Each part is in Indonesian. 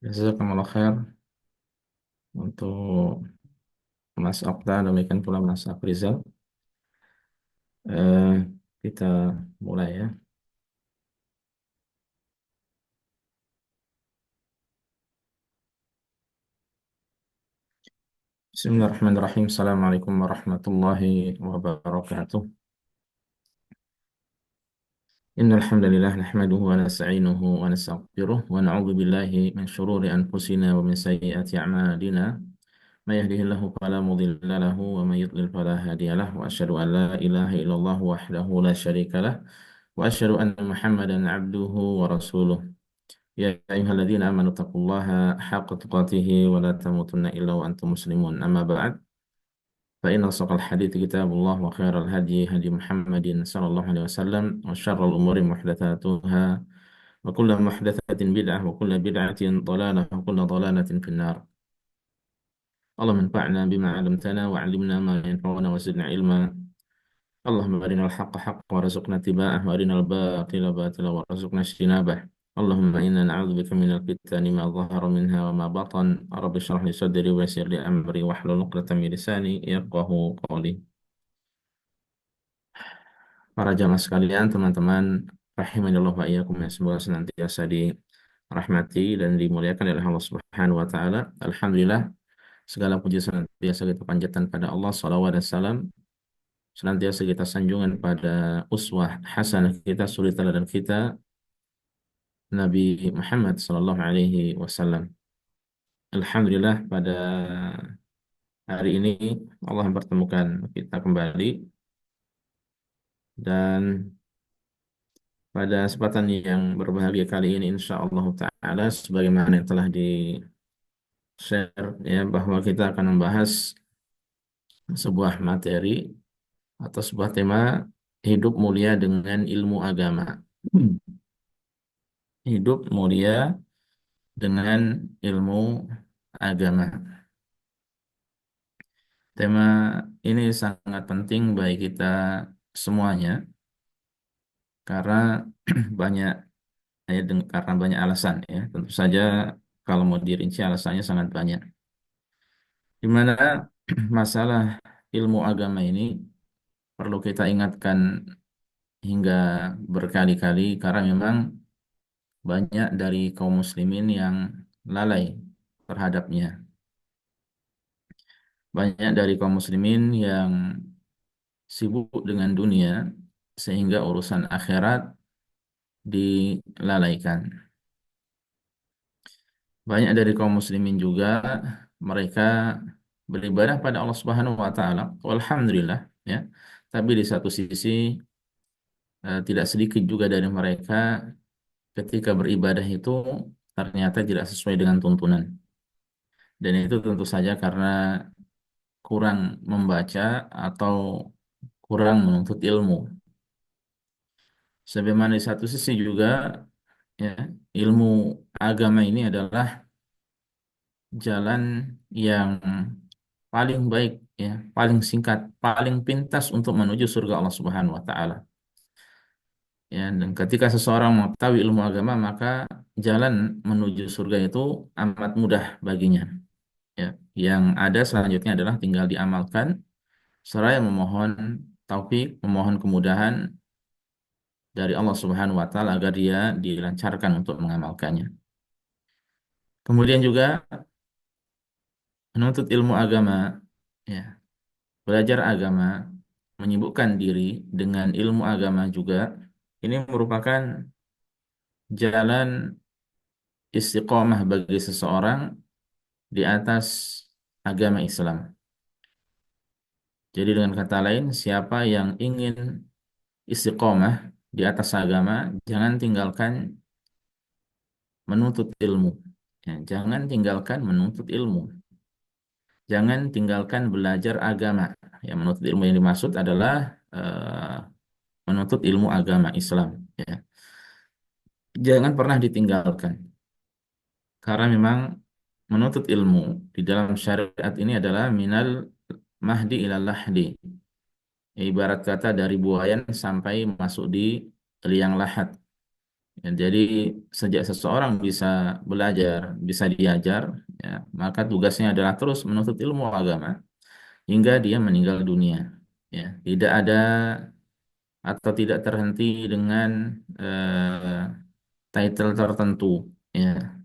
Jazakumullah khair untuk Mas Okta, demikian pula Mas Afrizal. Eh, kita mulai ya. Bismillahirrahmanirrahim. Assalamualaikum warahmatullahi wabarakatuh. Innal hamdalillah nahmaduhu wa nasta'inuhu wa nastaghfiruh wa na'udzu billahi min shururi anfusina wa min sayyiati a'malina. May yahdihillahu fala mudilla lahu wa may yudlil fala hadiya lahu wa asyhadu an la ilaha illallah wahdahu la syarika lah wa asyhadu anna Muhammadan 'abduhu wa rasuluh. يا أيها الذين آمنوا اتقوا الله حق تقاته ولا تموتن إلا وأنتم مسلمون أما بعد فإن أصدق الحديث كتاب الله وخير الهدي هدي محمد صلى الله عليه وسلم وشر الأمور محدثاتها وكل محدثة بدعة وكل بدعة ضلالة وكل ضلالة في النار اللهم انفعنا بما علمتنا وعلمنا ما ينفعنا وزدنا علما اللهم أرنا الحق حقا وارزقنا اتباعه وأرنا الباطل باطلا وارزقنا اجتنابه اللهم إنا نعوذ بك من الفتن ما ظهر منها وما بطن رب اشرح لي صدري ويسر لي أمري واحلل عقدة من لساني يفقهوا قولي. Para jamaah sekalian, teman-teman rahimanillah wa iyyakum, ya, semoga senantiasa dirahmati dan dimuliakan oleh Allah Subhanahu wa taala. Alhamdulillah, segala puji senantiasa kita panjatkan pada Allah, salawat dan salam senantiasa kita sanjungan pada uswah hasanah kita, suri teladan kita, Nabi Muhammad sallallahu alaihi wasallam. Alhamdulillah, pada hari ini Allah mempertemukan kita kembali, dan pada kesempatan yang berbahagia kali ini insya Allah taala, sebagaimana yang telah di-share ya, bahwa kita akan membahas sebuah materi atau sebuah tema, hidup mulia dengan ilmu agama. Hidup mulia dengan ilmu agama. Tema ini sangat penting bagi kita semuanya karena banyak karena banyak alasan ya. Tentu saja kalau mau dirinci alasannya sangat banyak. Di mana masalah ilmu agama ini perlu kita ingatkan hingga berkali-kali karena memang banyak dari kaum muslimin yang lalai terhadapnya. Banyak dari kaum muslimin yang sibuk dengan dunia sehingga urusan akhirat dilalaikan. Banyak dari kaum muslimin juga mereka beribadah pada Allah Subhanahu wa taala, alhamdulillah ya. Tapi di satu sisi tidak sedikit juga dari mereka ketika beribadah itu ternyata tidak sesuai dengan tuntunan. Dan itu tentu saja karena kurang membaca atau kurang menuntut ilmu. Sebagaimana di satu sisi juga ya, ilmu agama ini adalah jalan yang paling baik ya, paling singkat, paling pintas untuk menuju surga Allah Subhanahu wa taala. Ya, dan ketika seseorang mengetahui ilmu agama, maka jalan menuju surga itu amat mudah baginya. Ya, yang ada selanjutnya adalah tinggal diamalkan seraya memohon taufik, memohon kemudahan dari Allah Subhanahu wa taala agar dia dilancarkan untuk mengamalkannya. Kemudian juga menuntut ilmu agama, ya, belajar agama, menyibukkan diri dengan ilmu agama juga, ini merupakan jalan istiqomah bagi seseorang di atas agama Islam. Jadi dengan kata lain, siapa yang ingin istiqomah di atas agama, jangan tinggalkan menuntut ilmu. Ya, jangan tinggalkan menuntut ilmu. Jangan tinggalkan belajar agama. Ya, menuntut ilmu yang dimaksud adalah menuntut ilmu agama Islam. Ya. Jangan pernah ditinggalkan. Karena memang menuntut ilmu di dalam syariat ini adalah minal mahdi ilal lahdi. Ya, ibarat kata dari buayan sampai masuk di liang lahat. Ya, jadi sejak seseorang bisa belajar, bisa diajar, ya, maka tugasnya adalah terus menuntut ilmu agama hingga dia meninggal dunia. Ya, tidak ada atau tidak terhenti dengan eh, title tertentu. Ya,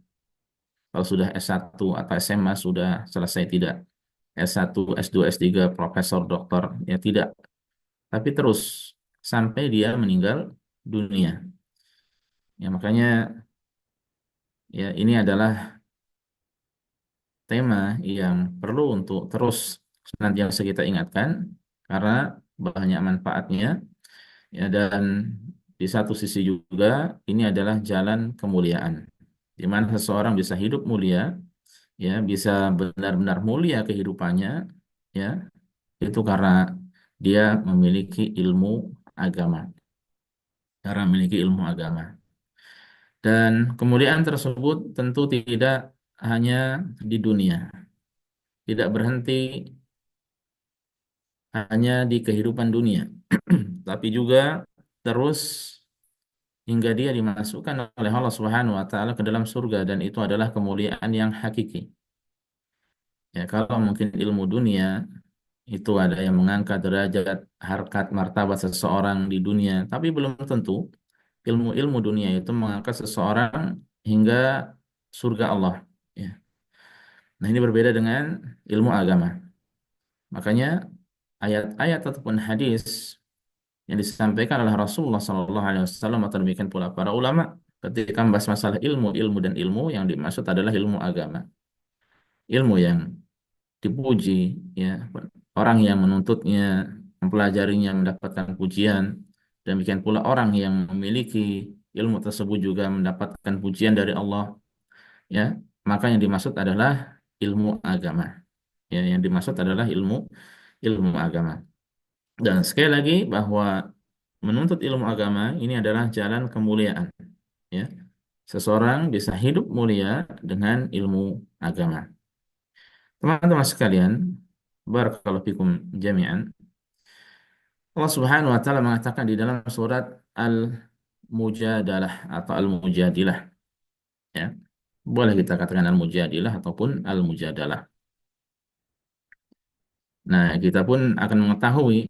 kalau sudah S1 atau SMA sudah selesai tidak. S1, S2, S3, profesor, doktor, ya tidak. Tapi terus sampai dia meninggal dunia. Ya, makanya ya ini adalah tema yang perlu untuk terus senantiasa kita ingatkan karena banyak manfaatnya ya, dan di satu sisi juga ini adalah jalan kemuliaan di mana seseorang bisa hidup mulia, ya bisa benar-benar mulia kehidupannya, ya itu karena dia memiliki ilmu agama, karena memiliki ilmu agama. Dan kemuliaan tersebut tentu tidak hanya di dunia, tidak berhenti hanya di kehidupan dunia, tapi juga terus hingga dia dimasukkan oleh Allah Subhanahu wa taala ke dalam surga, dan itu adalah kemuliaan yang hakiki. Ya, kalau mungkin ilmu dunia itu ada yang mengangkat derajat, harkat, martabat seseorang di dunia, tapi belum tentu ilmu-ilmu dunia itu mengangkat seseorang hingga surga Allah. Ya. Nah, ini berbeda dengan ilmu agama. Makanya ayat-ayat ataupun hadis yang disampaikan oleh Rasulullah SAW atau demikian pula para ulama ketika membahas masalah ilmu, ilmu dan ilmu yang dimaksud adalah ilmu agama, ilmu yang dipuji, ya orang yang menuntutnya, mempelajarinya mendapatkan pujian, demikian pula orang yang memiliki ilmu tersebut juga mendapatkan pujian dari Allah, ya maka yang dimaksud adalah ilmu agama, ya yang dimaksud adalah ilmu ilmu agama. Dan sekali lagi bahwa menuntut ilmu agama ini adalah jalan kemuliaan. Ya, seseorang bisa hidup mulia dengan ilmu agama. Teman-teman sekalian, barakallahu fikum jami'an. Allah Subhanahu wa taala mengatakan di dalam surat Al-Mujadalah atau Al-Mujadilah, ya. Boleh kita katakan Al-Mujadilah ataupun Al-Mujadalah. Nah, kita pun akan mengetahui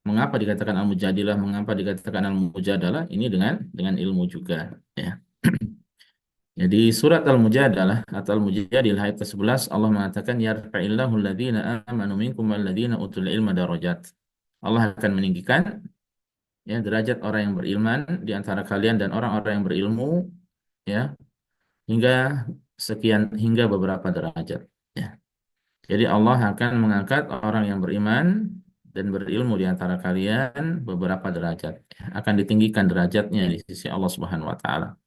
mengapa dikatakan Al-Mujadilah, mengapa dikatakan Al-Mujadalah ini dengan ilmu juga, ya. Jadi surat Al-Mujadalah atau Al-Mujadilah ayat ke-11 Allah mengatakan yarfa'illahu alladhina amanu minkum walladhina utul ilma darajat. Allah akan meninggikan ya derajat orang yang beriman di antara kalian dan orang-orang yang berilmu, ya hingga sekian, hingga beberapa derajat, ya. Jadi Allah akan mengangkat orang yang beriman dan berilmu di antara kalian beberapa derajat, ya. Akan ditinggikan derajatnya di sisi Allah Subhanahu wa taala.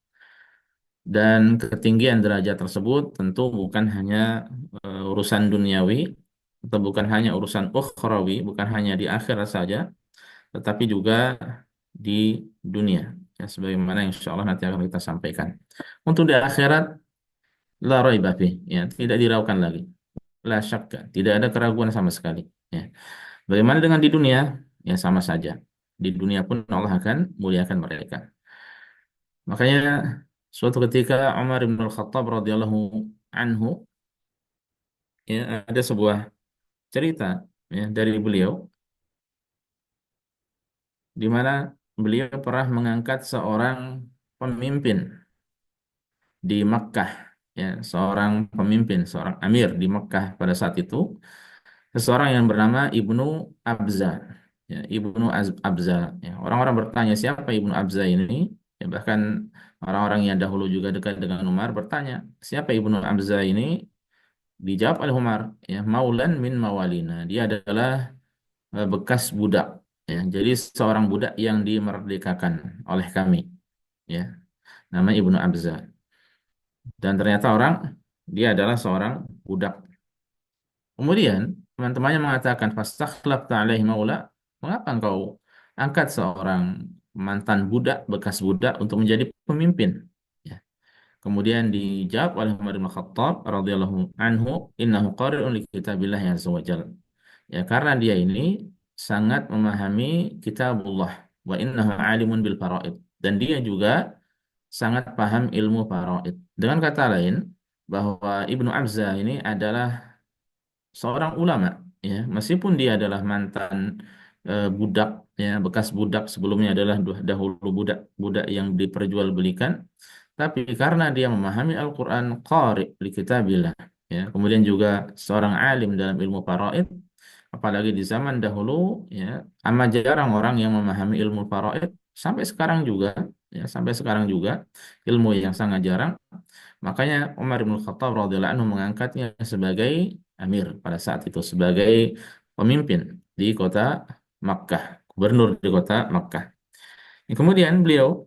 Dan ketinggian derajat tersebut tentu bukan hanya urusan duniawi atau bukan hanya urusan ukhrawi, bukan hanya di akhirat saja, tetapi juga di dunia. Ya, sebagaimana insya Allah nanti akan kita sampaikan. Untuk di akhirat, la raiba fih, ya, tidak diragukan lagi. La syakka, tidak ada keraguan sama sekali. Ya. Bagaimana dengan di dunia? Ya sama saja. Di dunia pun Allah akan muliakan mereka. Makanya suatu ketika Umar bin Al-Khattab radhiyallahu anhu, ya, ada sebuah cerita ya dari beliau di mana beliau pernah mengangkat seorang pemimpin di Mekkah, ya seorang pemimpin, seorang amir di Mekkah pada saat itu, seseorang yang bernama Ibnu Abza, ya Abza, ya orang-orang bertanya siapa Ibnu Abza ini, ya bahkan orang-orang yang dahulu juga dekat dengan Umar bertanya siapa Ibnu Abza ini. Dijawab oleh Umar, ya Maulan min mawalina, dia adalah bekas budak, ya jadi seorang budak yang dimerdekakan oleh kami, ya namanya Ibnu Abza. Dan ternyata dia adalah seorang budak. Kemudian teman-temannya mengatakan fastakhlafta alaihi maula, mengapa engkau angkat seorang mantan budak, bekas budak untuk menjadi pemimpin, ya. Kemudian dijawab oleh Umar bin Khattab radhiyallahu anhu, innahu qari'un li kitabillah azza wa jalla. Ya, karena dia ini sangat memahami kitabullah wa innahu alimun bil faraid. Dan dia juga sangat paham ilmu faraid. Dengan kata lain, bahwa Ibnu Abzah ini adalah seorang ulama, ya, meskipun dia adalah mantan budak, ya, bekas budak, sebelumnya adalah dahulu budak yang diperjualbelikan, tapi karena dia memahami Al-Quran, qari li kitabillah, ya, kemudian juga seorang alim dalam ilmu faraid, apalagi di zaman dahulu, ya, amat jarang orang yang memahami ilmu faraid sampai sekarang juga, ya, sampai sekarang juga ilmu yang sangat jarang. Makanya Umar bin Khattab radhiyallahu anhu mengangkatnya sebagai amir pada saat itu, sebagai pemimpin di kota Makkah, gubernur di kota Makkah. Kemudian beliau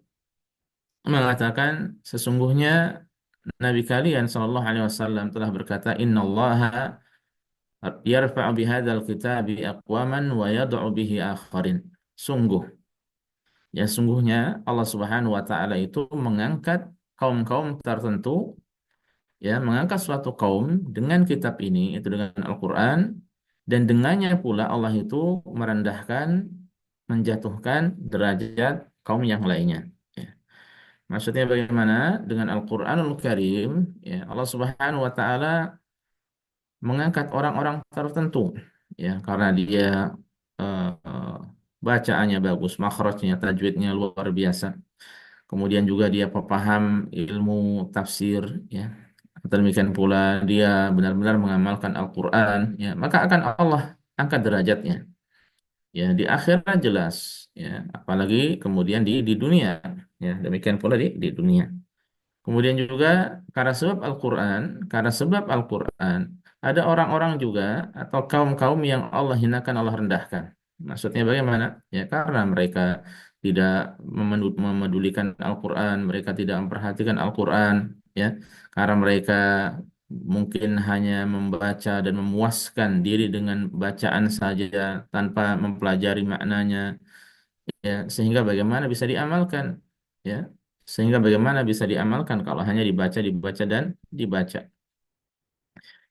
mengatakan, sesungguhnya Nabi kalian Shallallahu Alaihi Wasallam telah berkata, Inna Allah yarfa'u bihadzal kitabi aqwaman wa yad'u bihi akharin. Sungguh, ya, sungguhnya Allah Subhanahu wa taala itu mengangkat kaum-kaum tertentu, ya, mengangkat suatu kaum dengan kitab ini, itu dengan Al-Quran, dan dengannya pula Allah itu merendahkan, menjatuhkan derajat kaum yang lainnya. Ya. Maksudnya bagaimana? Dengan Al-Quranul Karim, ya, Allah Subhanahu wa taala mengangkat orang-orang tertentu, ya, karena dia bacaannya bagus, makhrajnya, tajwidnya luar biasa. Kemudian juga dia paham ilmu tafsir, ya. Atau demikian pula dia benar-benar mengamalkan Al-Quran, ya, maka akan Allah angkat derajatnya. Ya, di akhirat jelas, ya, apalagi kemudian di dunia, ya, demikian pula di dunia. Kemudian juga karena sebab Al-Quran, ada orang-orang juga atau kaum-kaum yang Allah hinakan, Allah rendahkan. Maksudnya bagaimana? Ya, karena mereka tidak memedulikan Al-Quran, mereka tidak memperhatikan Al-Quran, ya, karena mereka mungkin hanya membaca dan memuaskan diri dengan bacaan saja tanpa mempelajari maknanya, ya, sehingga bagaimana bisa diamalkan, ya, sehingga bagaimana bisa diamalkan kalau hanya dibaca, dibaca dan dibaca,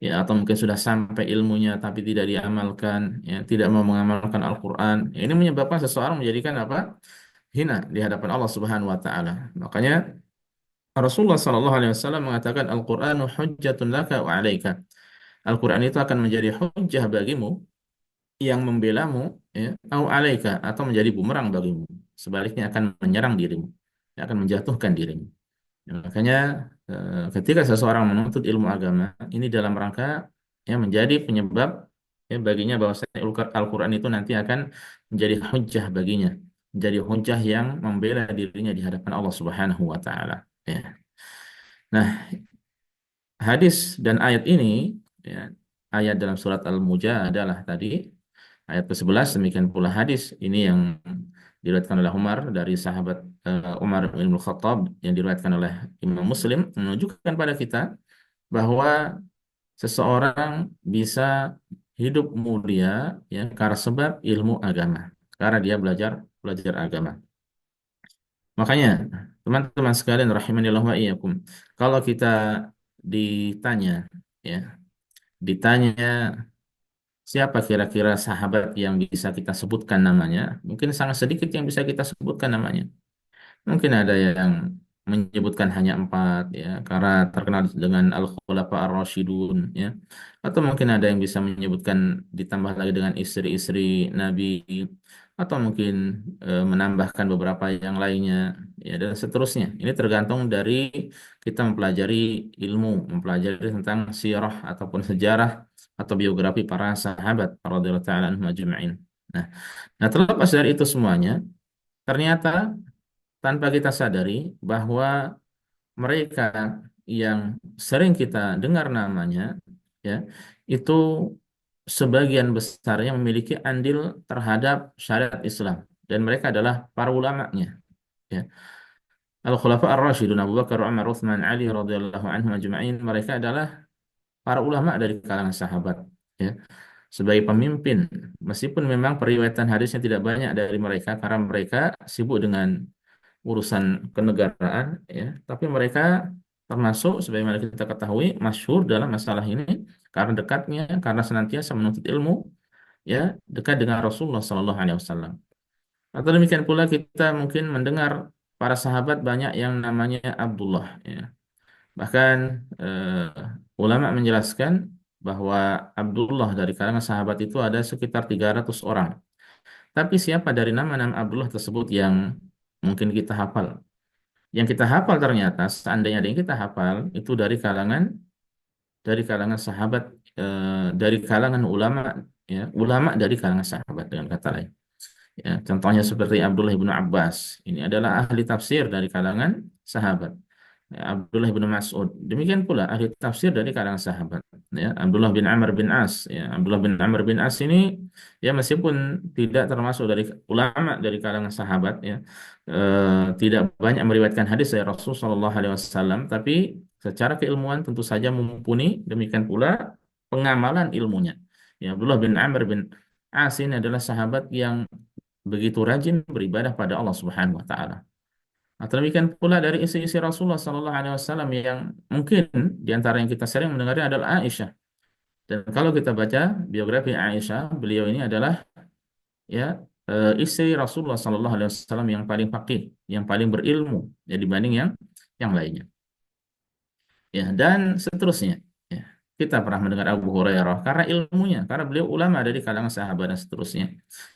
ya, atau mungkin sudah sampai ilmunya tapi tidak diamalkan, ya, tidak mau mengamalkan Al-Quran. Ya, ini menyebabkan seseorang menjadikan apa, hina di hadapan Allah Subhanahu Wa Taala. Makanya Rasulullah Sallallahu Alaihi Wasallam mengatakan Al-Quranu hujjatun laka wa alaika. Al-Quran itu akan menjadi hujjah bagimu yang membelamu, ya, au alaika, atau menjadi bumerang bagimu. Sebaliknya akan menyerang dirimu, akan menjatuhkan dirimu. Ya, makanya ketika seseorang menuntut ilmu agama, ini dalam rangka, ya, menjadi penyebab, ya, baginya bahwasanya Al-Quran itu nanti akan menjadi hujjah baginya, menjadi hujjah yang membela dirinya di hadapan Allah Subhanahu wa taala. Ya. Nah, hadis dan ayat ini, ya, ayat dalam surat Al-Mujadalah tadi, ayat ke-11, demikian pula hadis ini yang diriwayatkan oleh Umar dari sahabat Umar bin Khattab, yang diriwayatkan oleh Imam Muslim, menunjukkan pada kita bahwa seseorang bisa hidup mulia, ya, karena sebab ilmu agama, karena dia belajar belajar agama. Makanya teman-teman sekalian rahimanillah wa iyyakum, kalau kita ditanya, ya, ditanya siapa kira-kira sahabat yang bisa kita sebutkan namanya, mungkin sangat sedikit yang bisa kita sebutkan namanya. Mungkin ada yang menyebutkan hanya empat, ya, karena terkenal dengan Al-Khulafa Ar-Rasyidun, ya. Atau mungkin ada yang bisa menyebutkan ditambah lagi dengan istri-istri Nabi, atau mungkin menambahkan beberapa yang lainnya, ya, dan seterusnya. Ini tergantung dari kita mempelajari ilmu, mempelajari tentang sirah ataupun sejarah atau biografi para sahabat radhiyallahu ta'ala anhum ajma'in. Nah, nah, terlepas dari itu semuanya, ternyata tanpa kita sadari bahwa mereka yang sering kita dengar namanya, ya, itu sebagian besarnya memiliki andil terhadap syariat Islam, dan mereka adalah para ulamanya, ya. Al-Khulafa Ar-Rasyidun Abu Bakar, Umar, Utsman, Ali radhiyallahu anhum ajma'in, mereka adalah para ulama dari kalangan sahabat, ya, sebagai pemimpin, meskipun memang periwayatan hadisnya tidak banyak dari mereka karena mereka sibuk dengan urusan kenegaraan, ya, tapi mereka termasuk sebagaimana kita ketahui masyhur dalam masalah ini karena dekatnya, karena senantiasa menuntut ilmu, ya, dekat dengan Rasulullah Sallallahu Alaihi Wasallam. Atau demikian pula kita mungkin mendengar para sahabat banyak yang namanya Abdullah, ya. Bahkan ulama menjelaskan bahwa Abdullah dari kalangan sahabat itu ada sekitar 300 orang. Tapi siapa dari nama-nama Abdullah tersebut yang mungkin kita hafal? Yang kita hafal ternyata, seandainya ada yang kita hafal, itu dari kalangan sahabat, dari kalangan ulama, ya, ulama dari kalangan sahabat dengan kata lain. Ya, contohnya seperti Abdullah bin Abbas. Ini adalah ahli tafsir dari kalangan sahabat. Ya, Abdullah bin Mas'ud. Demikian pula ahli tafsir dari kalangan sahabat. Ya, Abdullah bin Amr bin As. Ya, Abdullah bin Amr bin As ini, ya, meskipun tidak termasuk dari ulama dari kalangan sahabat, ya, tidak banyak meriwayatkan hadis dari Rasul Shallallahu Alaihi Wasallam, tapi secara keilmuan tentu saja mumpuni. Demikian pula pengamalan ilmunya. Ya, Abdullah bin Amr bin As ini adalah sahabat yang begitu rajin beribadah pada Allah Subhanahu wa taala. Atau demikian pula dari isi-isi Rasulullah Sallallahu Alaihi Wasallam yang mungkin di antara yang kita sering mendengarnya adalah Aisyah. Dan kalau kita baca biografi Aisyah, beliau ini adalah, ya, istri Rasulullah Sallallahu Alaihi Wasallam yang paling faqih, yang paling berilmu, ya, dibanding yang lainnya. Ya, dan seterusnya. Ya, kita pernah mendengar Abu Hurairah karena ilmunya, karena beliau ulama dari kalangan sahabat dan seterusnya.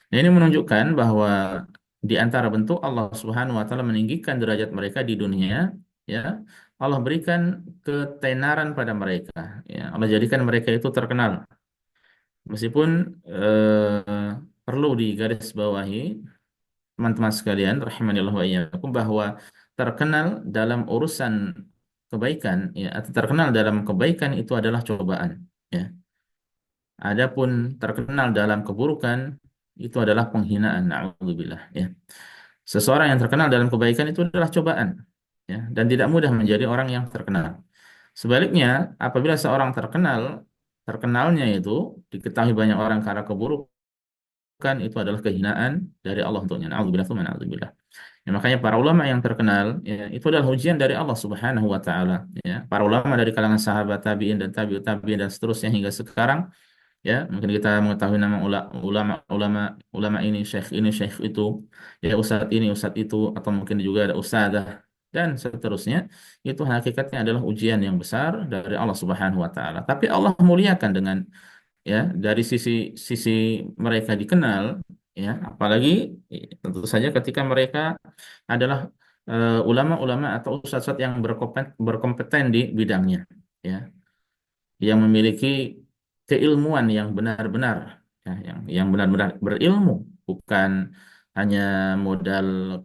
Nah, ini menunjukkan bahwa di antara bentuk Allah Subhanahu wa taala meninggikan derajat mereka di dunia, ya, Allah berikan ketenaran pada mereka, ya. Allah jadikan mereka itu terkenal. Meskipun perlu digarisbawahi teman-teman sekalian rahimanillah wa iyyakum bahwa terkenal dalam urusan kebaikan, ya, atau terkenal dalam kebaikan itu adalah cobaan, ya. Adapun terkenal dalam keburukan itu adalah penghinaan, na'udzubillah, ya. Seseorang yang terkenal dalam kebaikan itu adalah cobaan, ya, dan tidak mudah menjadi orang yang terkenal. Sebaliknya, apabila seorang terkenalnya itu diketahui banyak orang karena keburukan, itu adalah kehinaan dari Allah untuknya. Na'udzubillah, tsumma na'udzubillah. Ya, makanya para ulama yang terkenal, ya, itu adalah ujian dari Allah Subhanahu wa taala, ya. Para ulama dari kalangan sahabat tabi'in dan tabi'ut tabi'in dan seterusnya hingga sekarang, ya, mungkin kita mengetahui nama ulama ulama ulama ini syekh itu, ya, ustadz ini ustadz itu, atau mungkin juga ada ustadzah dan seterusnya. Itu hakikatnya adalah ujian yang besar dari Allah Subhanahu wa taala, tapi Allah muliakan dengan, ya, dari sisi sisi mereka dikenal, ya, apalagi, tentu saja ketika mereka adalah ulama-ulama atau ustadz yang berkompeten di bidangnya, ya, yang memiliki keilmuan yang benar-benar, ya, yang benar-benar berilmu, bukan hanya modal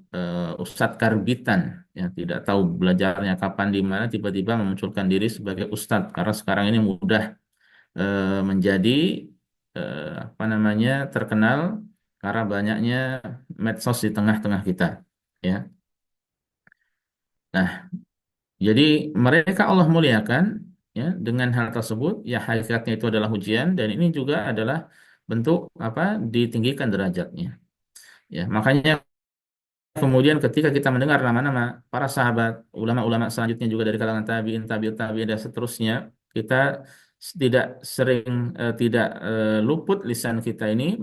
ustadz karbitan, ya, tidak tahu belajarnya kapan di mana tiba-tiba memunculkan diri sebagai ustadz karena sekarang ini mudah menjadi apa namanya terkenal karena banyaknya medsos di tengah-tengah kita, ya. Nah, jadi mereka Allah muliakan, ya, dengan hal tersebut, ya, hakikatnya itu adalah ujian dan ini juga adalah bentuk apa ditinggikan derajatnya, ya. Makanya kemudian ketika kita mendengar nama-nama para sahabat, ulama-ulama selanjutnya juga dari kalangan tabi'in, tabi'ut tabi'in dan seterusnya, kita tidak sering tidak luput lisan kita ini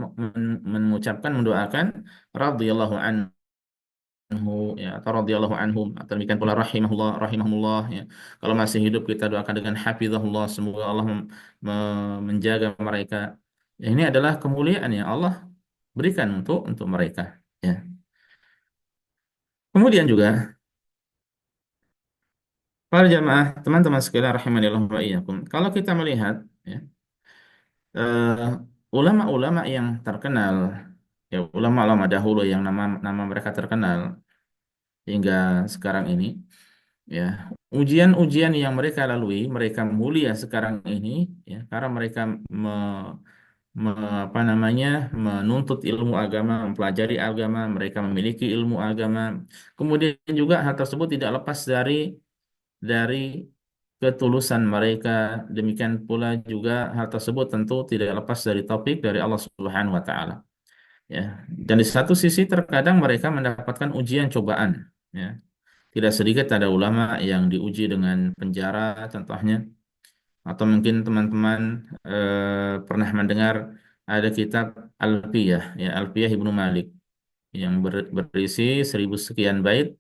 mengucapkan, mendoakan radhiyallahu anhu, ya, atau radhiyallahu anhum, atau demikian pula rahimahullah rahimahullah, ya. Kalau masih hidup kita doakan dengan hafizahullah, semoga Allah menjaga mereka. Ya, ini adalah kemuliaan yang Allah berikan untuk mereka, ya. Kemudian juga para jamaah, teman-teman sekalian rahimanillah wa iyyakum, kalau kita melihat, ya, eh, ulama-ulama yang terkenal, ya, ulama-ulama dahulu yang nama mereka terkenal hingga sekarang ini, ya, ujian-ujian yang mereka lalui, mereka mulia sekarang ini, ya, karena mereka apa namanya menuntut ilmu agama, mempelajari agama, mereka memiliki ilmu agama. Kemudian juga hal tersebut tidak lepas dari ketulusan mereka. Demikian pula juga hal tersebut tentu tidak lepas dari topik dari Allah Subhanahu wa taala, ya. Dan di satu sisi terkadang mereka mendapatkan ujian cobaan, ya. Tidak sedikit ada ulama yang diuji dengan penjara contohnya, atau mungkin teman-teman pernah mendengar ada kitab Alfiyah, ya, Alfiyah Ibnu Malik yang berisi 1000 sekian bait,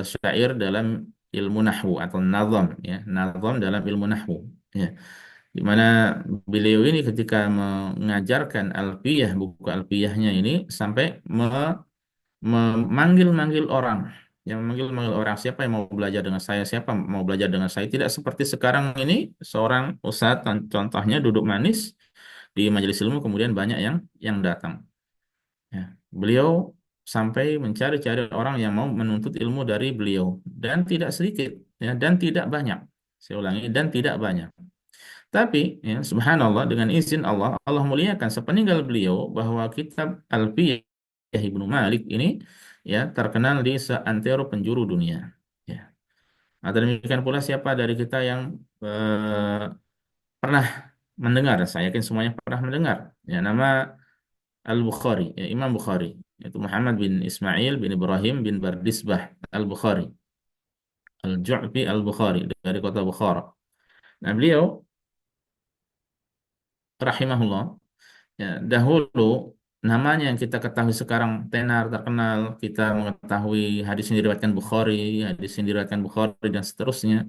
syair dalam ilmu nahwu atau nazam, ya, nazam dalam ilmu nahwu, ya. Di mana beliau ini ketika mengajarkan alfiyah, buku alfiyahnya ini sampai memanggil-manggil orang, yang memanggil-manggil orang, siapa yang mau belajar dengan saya, siapa mau belajar dengan saya. Tidak seperti sekarang ini seorang ustadz contohnya duduk manis di majelis ilmu kemudian banyak yang datang. Ya. Beliau sampai mencari-cari orang yang mau menuntut ilmu dari beliau dan tidak sedikit, ya, dan tidak banyak. Saya ulangi, dan tidak banyak. Tapi ya, subhanallah, dengan izin Allah, Allah muliakan sepeninggal beliau bahwa kitab Alfiyah Ibnu Malik ini ya terkenal di seantero penjuru dunia. Ya. Atau demikian pula siapa dari kita yang pernah mendengar, saya yakin semuanya pernah mendengar, ya, nama Al-Bukhari, ya, Imam Bukhari, yaitu Muhammad bin Ismail bin Ibrahim bin Bardisbah Al-Bukhari, Al-Ju'fi Al-Bukhari dari kota Bukhara. Nah, beliau rahimahullah, ya, dahulu namanya yang kita ketahui sekarang tenar terkenal, kita mengetahui hadis yang diriwayatkan Bukhari, hadis yang diriwayatkan Bukhari dan seterusnya.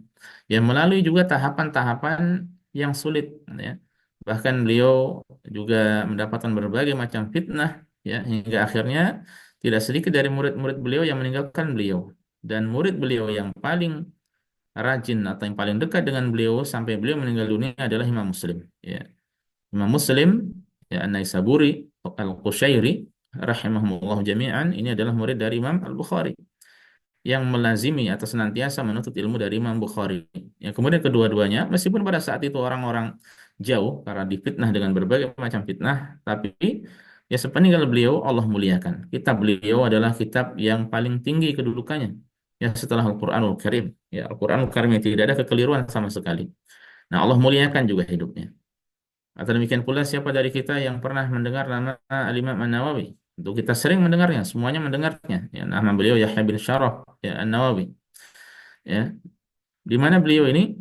Ya, melalui juga tahapan-tahapan yang sulit, ya. Bahkan beliau juga mendapatkan berbagai macam fitnah, ya, hingga akhirnya tidak sedikit dari murid-murid beliau yang meninggalkan beliau. Dan murid beliau yang paling rajin atau yang paling dekat dengan beliau sampai beliau meninggal dunia adalah Imam Muslim. Ya. Imam Muslim, ya, An-Naisaburi Al-Qushairi rahimahumullah jami'an, ini adalah murid dari Imam Al-Bukhari yang melazimi atau senantiasa menuntut ilmu dari Imam Bukhari. Ya, kemudian kedua-duanya meskipun pada saat itu orang-orang jauh karena difitnah dengan berbagai macam fitnah, tapi ya sepeninggal beliau Allah muliakan. Kitab beliau adalah kitab yang paling tinggi kedudukannya. Ya, setelah Al-Qur'anul Karim. Ya, Al-Qur'anul Karim yang tidak ada kekeliruan sama sekali. Nah, Allah muliakan juga hidupnya. Atau demikian pula siapa dari kita yang pernah mendengar nama Al-Imam An-Nawawi? Untuk kita sering mendengarnya, semuanya mendengarnya. Ya, nama beliau Yahya bin Syaraf, ya, An-Nawawi. Ya, di mana beliau ini,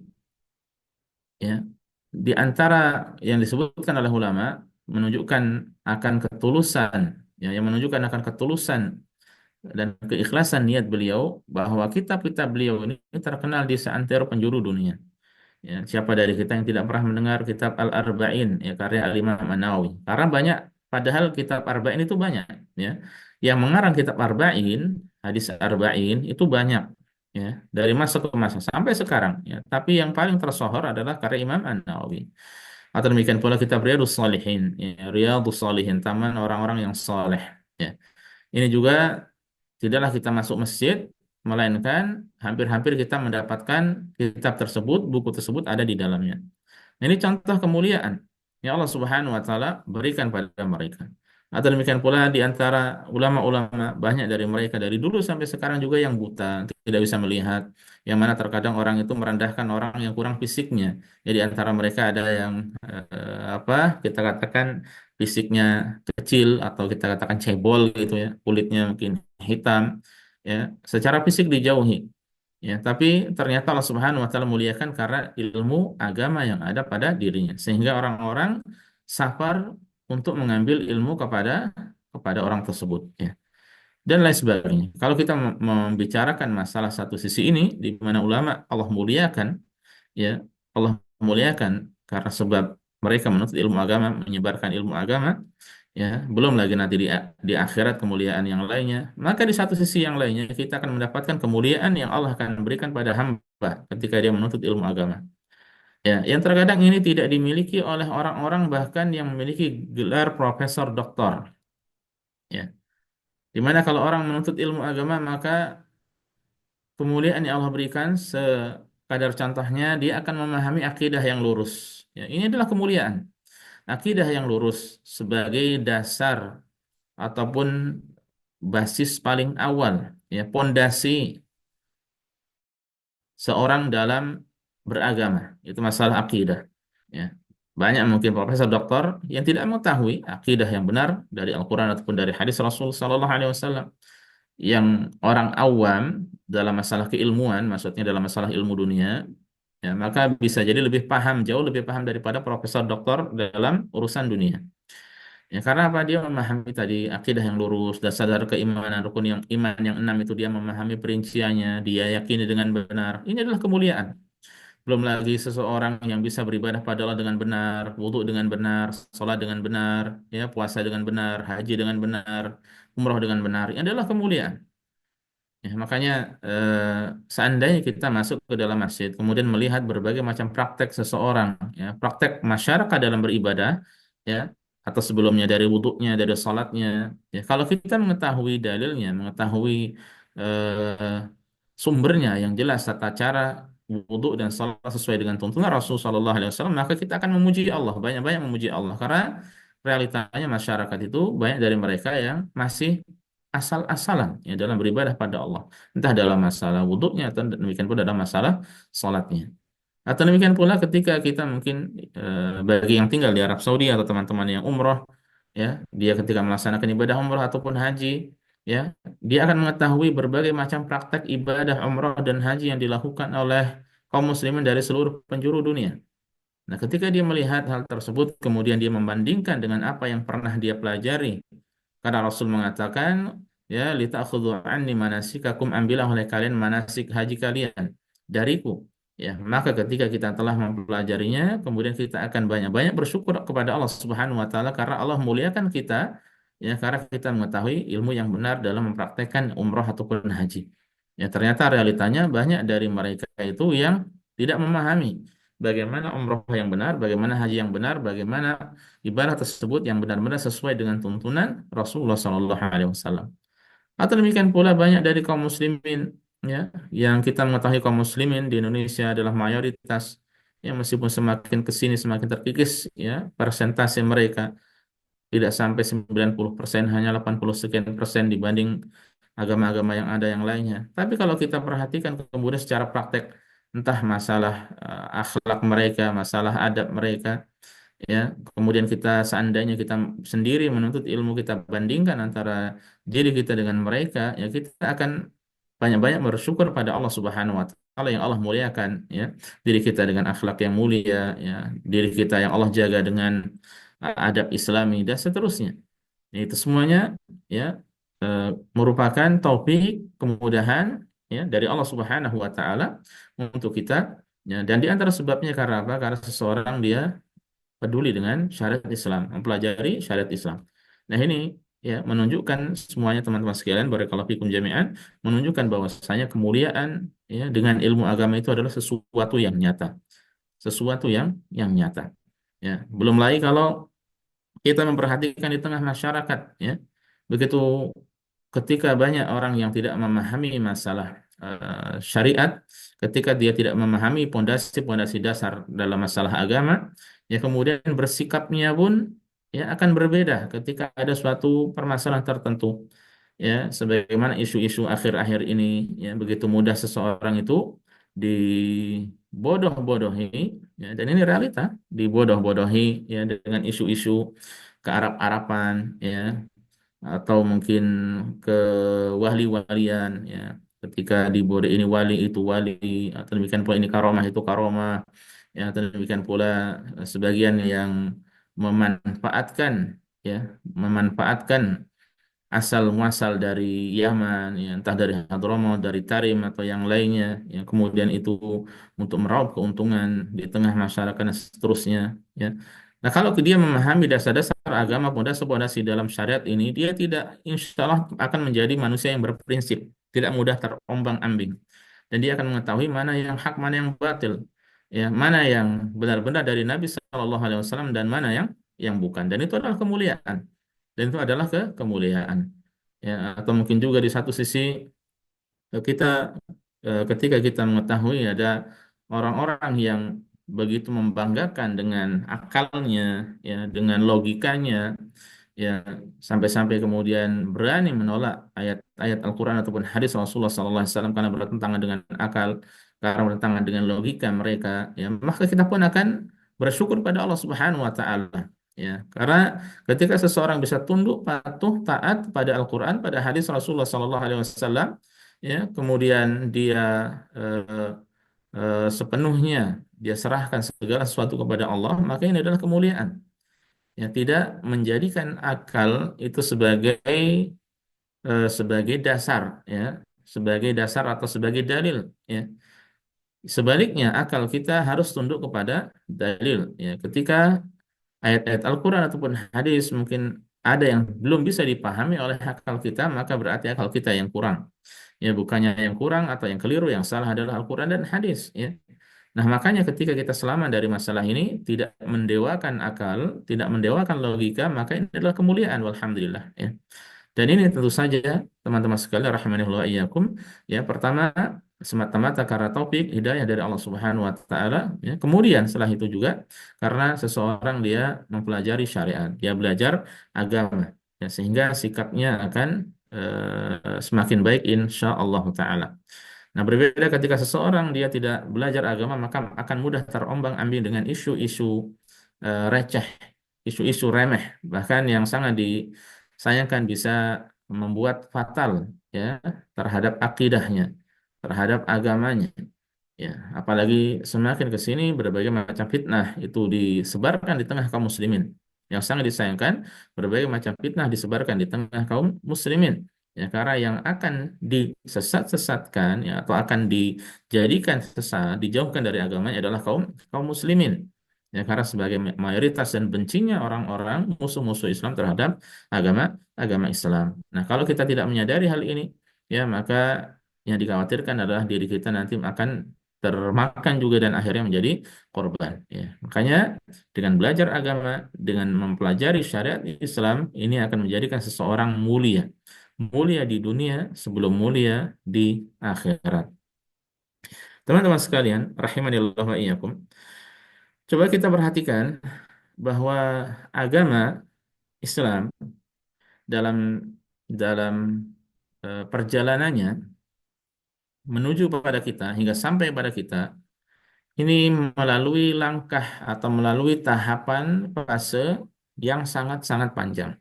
ya, di antara yang disebutkan oleh ulama menunjukkan akan ketulusan, ya, yang menunjukkan akan ketulusan dan keikhlasan niat beliau bahwa kitab-kitab beliau ini terkenal di seantero penjuru dunia. Ya, siapa dari kita yang tidak pernah mendengar kitab Al-Arba'in, ya, karya Al-Imam An-Nawawi? Karena banyak, padahal kitab Arba'in itu banyak, ya. Yang mengarang kitab Arba'in, hadis Arba'in itu banyak, ya, dari masa ke masa sampai sekarang, ya. Tapi yang paling tersohor adalah karya Imam An-Nawawi. Atau demikian pula kitab Riyadhus Shalihin, ya, Riyadhus Shalihin, taman orang-orang yang soleh, ya. Ini juga tidaklah kita masuk masjid, melainkan hampir-hampir kita mendapatkan kitab tersebut, buku tersebut ada di dalamnya. Nah, ini contoh kemuliaan yang Allah Subhanahu wa taala berikan pada mereka. Atau demikian pula di antara ulama-ulama, banyak dari mereka dari dulu sampai sekarang juga yang buta, tidak bisa melihat, yang mana terkadang orang itu merendahkan orang yang kurang fisiknya. Jadi antara mereka ada yang apa kita katakan fisiknya kecil atau kita katakan cebol gitu, ya, kulitnya mungkin hitam, ya, secara fisik dijauhi. Ya, tapi ternyata Allah Subhanahu wa taala muliakan karena ilmu agama yang ada pada dirinya sehingga orang-orang safar untuk mengambil ilmu kepada kepada orang tersebut, ya. Dan lain sebagainya. Kalau kita membicarakan masalah satu sisi ini di mana ulama Allah muliakan, ya, Allah muliakan karena sebab mereka menuntut ilmu agama, menyebarkan ilmu agama, ya, belum lagi nanti di akhirat kemuliaan yang lainnya. Maka di satu sisi yang lainnya kita akan mendapatkan kemuliaan yang Allah akan berikan pada hamba ketika dia menuntut ilmu agama. Ya, yang terkadang ini tidak dimiliki oleh orang-orang bahkan yang memiliki gelar profesor doktor. Ya, dimana kalau orang menuntut ilmu agama maka kemuliaan yang Allah berikan sekadar contohnya dia akan memahami akidah yang lurus. Ya, ini adalah kemuliaan. Akidah yang lurus sebagai dasar ataupun basis paling awal, ya, pondasi seorang dalam beragama itu masalah akidah, ya. Banyak mungkin profesor doktor yang tidak mengetahui akidah yang benar dari Al-Quran ataupun dari hadis Rasul Sallallahu Alaihi Wasallam. Yang orang awam dalam masalah keilmuan, maksudnya dalam masalah ilmu dunia, ya, maka bisa jadi lebih paham, jauh lebih paham daripada profesor doktor dalam urusan dunia. Ya, karena apa? Dia memahami tadi akidah yang lurus, dasar keimanan, rukun yang iman yang enam itu dia memahami perinciannya, dia yakini dengan benar. Ini adalah kemuliaan. Belum lagi seseorang yang bisa beribadah pada Allah dengan benar, wudhu dengan benar, sholat dengan benar, ya puasa dengan benar, haji dengan benar, umroh dengan benar. Ini adalah kemuliaan. Ya, makanya seandainya kita masuk ke dalam masjid, kemudian melihat berbagai macam praktek seseorang, ya, praktek masyarakat dalam beribadah, ya, atau sebelumnya dari wudhunya, dari salatnya, ya, kalau kita mengetahui dalilnya, mengetahui eh, sumbernya yang jelas, tata cara wudhu dan salat sesuai dengan tuntunan Rasulullah SAW, maka kita akan memuji Allah, banyak-banyak memuji Allah, karena realitanya masyarakat itu banyak dari mereka yang masih asal-asalan ya dalam beribadah pada Allah. Entah dalam masalah wudhunya atau demikian pun dalam masalah salatnya. Atau demikian pula ketika kita mungkin bagi yang tinggal di Arab Saudi atau teman-teman yang umroh, ya, dia ketika melaksanakan ibadah umroh ataupun haji, ya, dia akan mengetahui berbagai macam praktek ibadah umroh dan haji yang dilakukan oleh kaum muslimin dari seluruh penjuru dunia. Nah, ketika dia melihat hal tersebut, kemudian dia membandingkan dengan apa yang pernah dia pelajari. Karena Rasul mengatakan, ya, lita'khudhu anni manasikakum, ambillah oleh kalian manasik haji kalian dariku. Ya, maka ketika kita telah mempelajarinya, kemudian kita akan banyak-banyak bersyukur kepada Allah Subhanahu wa taala karena Allah muliakan kita, ya, karena kita mengetahui ilmu yang benar dalam mempraktekkan umroh ataupun haji. Ya, ternyata realitanya banyak dari mereka itu yang tidak memahami bagaimana umroh yang benar, bagaimana haji yang benar, bagaimana ibadah tersebut yang benar-benar sesuai dengan tuntunan Rasulullah SAW. Atau demikian pula banyak dari kaum muslimin, ya, yang kita mengetahui kaum muslimin di Indonesia adalah mayoritas, yang meskipun semakin ke sini semakin terkikis, ya, persentase mereka tidak sampai 90%, hanya 80 sekian persen dibanding agama-agama yang ada yang lainnya. Tapi kalau kita perhatikan kemudian secara praktek, entah masalah akhlak mereka, masalah adab mereka, ya, kemudian kita seandainya kita sendiri menuntut ilmu, kita bandingkan antara diri kita dengan mereka, ya, kita akan banyak-banyak bersyukur pada Allah Subhanahu wa taala yang Allah muliakan, ya, diri kita dengan akhlak yang mulia, ya, diri kita yang Allah jaga dengan adab Islami dan seterusnya. Ya, itu semuanya, ya, eh, merupakan taufik, kemudahan, ya, dari Allah Subhanahu wa taala untuk kita, ya, dan di antara sebabnya karena apa? Karena seseorang dia peduli dengan syariat Islam, mempelajari syariat Islam. Nah, ini, ya, menunjukkan semuanya teman-teman sekalian, barakallahu fikum jami'an, menunjukkan bahwasanya kemuliaan, ya, dengan ilmu agama itu adalah sesuatu yang nyata, sesuatu yang nyata. Ya, belum lagi kalau kita memperhatikan di tengah masyarakat, ya, begitu ketika banyak orang yang tidak memahami masalah syariat, ketika dia tidak memahami pondasi-pondasi dasar dalam masalah agama, ya, kemudian bersikapnya pun, ya, akan berbeda ketika ada suatu permasalahan tertentu. Ya, sebagaimana isu-isu akhir-akhir ini, ya, begitu mudah seseorang itu dibodoh-bodohi, ya, dan ini realita, dibodoh-bodohi, ya, dengan isu-isu ke Arab-Araban, ya, atau mungkin ke wali-walian, ya, ketika dibodoh ini wali itu wali, atau demikian pula ini karomah itu karomah, ya, atau demikian pula sebagian yang memanfaatkan, ya, memanfaatkan asal muasal dari Yaman, ya, entah dari Hadramaut, dari Tarim atau yang lainnya, yang kemudian itu untuk meraup keuntungan di tengah masyarakat dan seterusnya, ya. Nah, kalau dia memahami dasar-dasar agama, pondasi-pondasi dalam syariat ini, dia tidak, insya Allah, akan menjadi manusia yang berprinsip, tidak mudah terombang-ambing, dan dia akan mengetahui mana yang hak, mana yang batil, ya, mana yang benar-benar dari Nabi SAW dan mana yang bukan, dan itu adalah kemuliaan. Dan itu adalah kemuliaan, ya. Atau mungkin juga di satu sisi kita ketika kita mengetahui ada orang-orang yang begitu membanggakan dengan akalnya, ya, dengan logikanya, ya, sampai-sampai kemudian berani menolak ayat-ayat Al-Quran ataupun hadis Rasulullah SAW karena bertentangan dengan akal, karena bertentangan dengan logika mereka, ya, maka kita pun akan bersyukur pada Allah Subhanahu Wa Taala, ya, karena ketika seseorang bisa tunduk, patuh, taat pada Al-Quran, pada hadis Rasulullah SAW, ya, kemudian dia eh, sepenuhnya dia serahkan segala sesuatu kepada Allah, maka ini adalah kemuliaan. ya tidak menjadikan akal itu sebagai dasar, ya, sebagai dasar atau sebagai dalil, ya. Sebaliknya akal kita harus tunduk kepada dalil, ya. Ketika ayat-ayat Al-Quran ataupun hadis mungkin ada yang belum bisa dipahami oleh akal kita, maka berarti akal kita yang kurang. Ya, bukannya yang kurang atau yang keliru, yang salah adalah Al-Quran dan hadis, ya. Nah, makanya ketika kita selamat dari masalah ini, tidak mendewakan akal, tidak mendewakan logika, maka ini adalah kemuliaan, walhamdulillah, ya. Dan ini tentu saja teman-teman sekalian rahimanillah iyyakum, ya, pertama semata-mata karena topik hidayah dari Allah Subhanahu wa taala, ya. Kemudian setelah itu juga karena seseorang dia mempelajari syariat, dia belajar agama, ya, sehingga sikapnya akan semakin baik insya Allah taala. Nah, berbeda ketika seseorang dia tidak belajar agama, maka akan mudah terombang-ambing dengan isu-isu receh, isu-isu remeh, bahkan yang sangat disayangkan bisa membuat fatal, ya, terhadap akidahnya, terhadap agamanya. Ya, apalagi semakin ke sini berbagai macam fitnah itu disebarkan di tengah kaum muslimin. Yang sangat disayangkan, berbagai macam fitnah disebarkan di tengah kaum muslimin. Ya, karena yang akan disesat-sesatkan, ya, atau akan dijadikan sesat, dijauhkan dari agamanya adalah kaum kaum muslimin. Ya, karena sebagai mayoritas dan bencinya orang-orang musuh-musuh Islam terhadap agama agama Islam. Nah, kalau kita tidak menyadari hal ini, ya, maka yang dikhawatirkan adalah diri kita nanti akan termakan juga dan akhirnya menjadi korban, ya. Makanya dengan belajar agama, dengan mempelajari syariat Islam, ini akan menjadikan seseorang mulia, mulia di dunia sebelum mulia di akhirat. Teman-teman sekalian rahimanillah wa iyyakum, coba kita perhatikan bahwa agama Islam dalam dalam perjalanannya menuju pada kita hingga sampai pada kita ini melalui langkah atau melalui tahapan fase yang sangat-sangat panjang.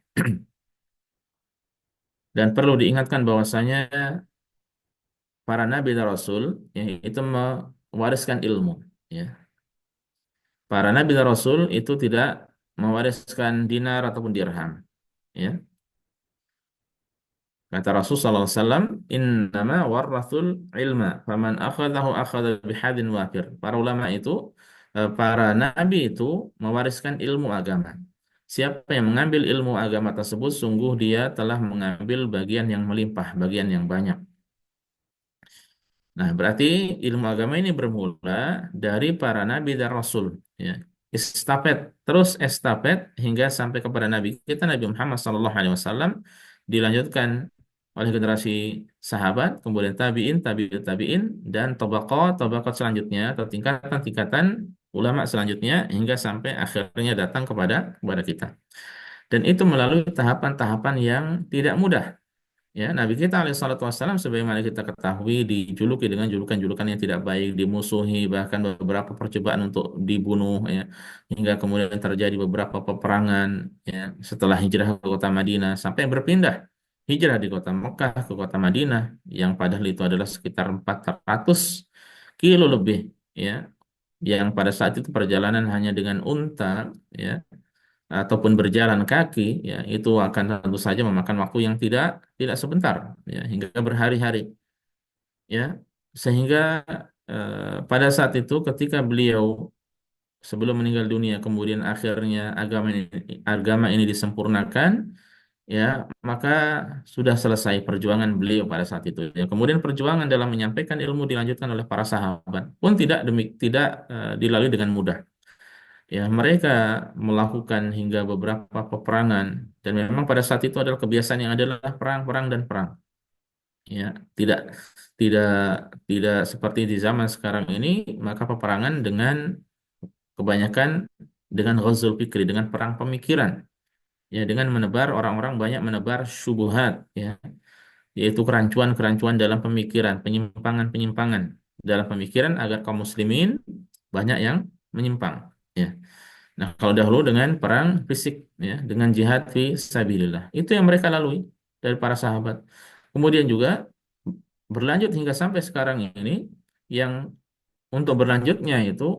Dan perlu diingatkan bahwasanya para nabi dan rasul, ya, itu mewariskan ilmu, ya. Para nabi dan rasul itu tidak mewariskan dinar ataupun dirham, ya. Kata Rasul sallallahu alaihi wasallam, "Innama warathul ilma, faman akhadahu akhadha bihadin wafir." Para ulama itu, para nabi itu mewariskan ilmu agama. Siapa yang mengambil ilmu agama tersebut, sungguh dia telah mengambil bagian yang melimpah, bagian yang banyak. Nah, berarti ilmu agama ini bermula dari para nabi dan rasul, ya. Estafet, terus estafet hingga sampai kepada nabi kita Nabi Muhammad SAW, dilanjutkan oleh generasi sahabat, kemudian tabiin, tabiut tabiin, dan tabaqat selanjutnya atau tingkatan-tingkatan ulama selanjutnya hingga sampai akhirnya datang kepada kita. Dan itu melalui tahapan-tahapan yang tidak mudah. Ya, Nabi kita alaihissalatu wassalam sebagaimana kita ketahui dijuluki dengan julukan-julukan yang tidak baik, dimusuhi, bahkan beberapa percobaan untuk dibunuh, ya, hingga kemudian terjadi beberapa peperangan, ya, setelah hijrah ke kota Madinah sampai berpindah hijrah di kota Mekah ke kota Madinah yang padahal itu adalah sekitar 400 kilo lebih, ya, yang pada saat itu perjalanan hanya dengan unta, ya, ataupun berjalan kaki, ya, itu akan tentu saja memakan waktu yang tidak tidak sebentar, ya, hingga berhari-hari, ya, sehingga pada saat itu ketika beliau sebelum meninggal dunia kemudian akhirnya agama ini disempurnakan, ya, maka sudah selesai perjuangan beliau pada saat itu, ya. Kemudian perjuangan dalam menyampaikan ilmu dilanjutkan oleh para sahabat pun tidak dilalui dengan mudah. Ya, mereka melakukan hingga beberapa peperangan dan memang pada saat itu adalah kebiasaan yang adalah perang, perang dan perang. Ya, tidak tidak tidak seperti di zaman sekarang ini, maka peperangan dengan kebanyakan dengan ghazul fikri, dengan perang pemikiran. Ya, dengan menebar orang-orang banyak menebar syubhat, ya, yaitu kerancuan-kerancuan dalam pemikiran, penyimpangan-penyimpangan dalam pemikiran agar kaum muslimin banyak yang menyimpang. Ya. Nah, kalau dahulu dengan perang fisik, ya, dengan jihad fi sabilillah, itu yang mereka lalui dari para sahabat. Kemudian juga berlanjut hingga sampai sekarang ini, yang untuk berlanjutnya itu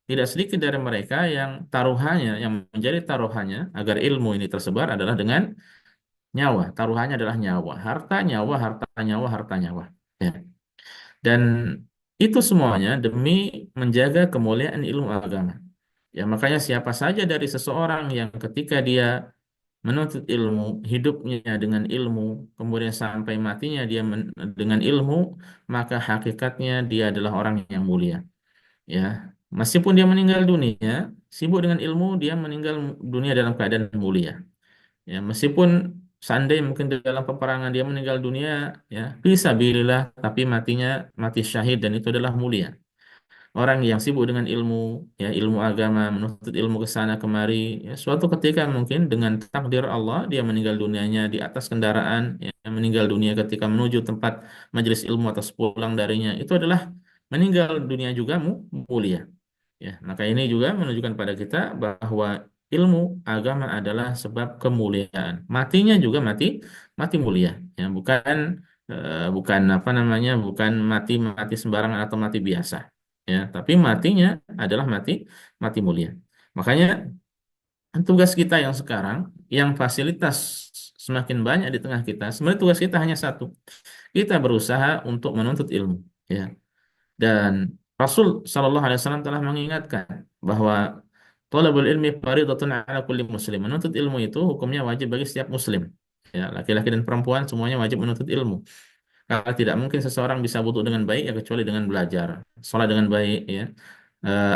tidak sedikit dari mereka yang taruhannya, yang menjadi taruhannya agar ilmu ini tersebar adalah dengan nyawa. Taruhannya adalah nyawa, harta, nyawa, harta, nyawa, harta, nyawa. Ya. Dan itu semuanya demi menjaga kemuliaan ilmu agama. Ya, makanya siapa saja dari seseorang yang ketika dia menuntut ilmu, hidupnya dengan ilmu, kemudian sampai matinya dia dengan ilmu, maka hakikatnya dia adalah orang yang mulia. Ya, meskipun dia meninggal dunia, sibuk dengan ilmu, dia meninggal dunia dalam keadaan mulia. Ya, meskipun seandainya mungkin di dalam peperangan dia meninggal dunia, ya, fisabilillah, tapi matinya mati syahid dan itu adalah mulia. Orang yang sibuk dengan ilmu, ya, ilmu agama, menuntut ilmu ke sana kemari, ya, suatu ketika mungkin dengan takdir Allah dia meninggal dunianya di atas kendaraan, ya, meninggal dunia ketika menuju tempat majelis ilmu atau pulang darinya, itu adalah meninggal dunia juga mulia. Ya, maka ini juga menunjukkan pada kita bahwa ilmu agama adalah sebab kemuliaan. Matinya juga mati mati mulia, ya, bukan apa namanya, bukan mati mati sembarangan atau mati biasa, ya, tapi matinya adalah mati mati mulia. Makanya tugas kita yang sekarang, yang fasilitas semakin banyak di tengah kita, sebenarnya tugas kita hanya satu, kita berusaha untuk menuntut ilmu, ya. Dan Rasul Shallallahu Alaihi Wasallam telah mengingatkan bahwa thalabul ilmi faridatun ala kulli muslim. Menuntut ilmu itu hukumnya wajib bagi setiap muslim. Ya, laki-laki dan perempuan semuanya wajib menuntut ilmu. Karena tidak mungkin seseorang bisa wudhu dengan baik ya kecuali dengan belajar. Sholat dengan baik, ya.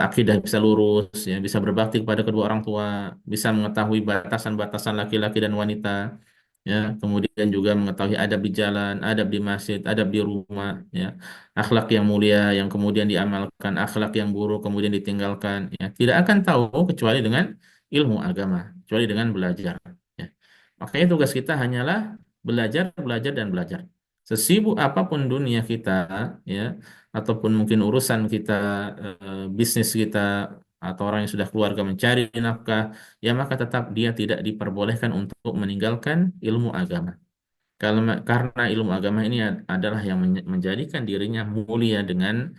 Akidah bisa lurus, ya, bisa berbakti kepada kedua orang tua, bisa mengetahui batasan-batasan laki-laki dan wanita, ya, kemudian juga mengetahui adab di jalan, adab di masjid, adab di rumah, ya, akhlak yang mulia yang kemudian diamalkan, akhlak yang buruk kemudian ditinggalkan, ya, tidak akan tahu kecuali dengan ilmu agama, kecuali dengan belajar, ya. Makanya tugas kita hanyalah belajar, belajar dan belajar. Sesibuk apapun dunia kita, ya, ataupun mungkin urusan kita, bisnis kita, atau orang yang sudah keluarga mencari nafkah, ya, maka tetap dia tidak diperbolehkan untuk meninggalkan ilmu agama. Karena ilmu agama ini adalah yang menjadikan dirinya mulia dengan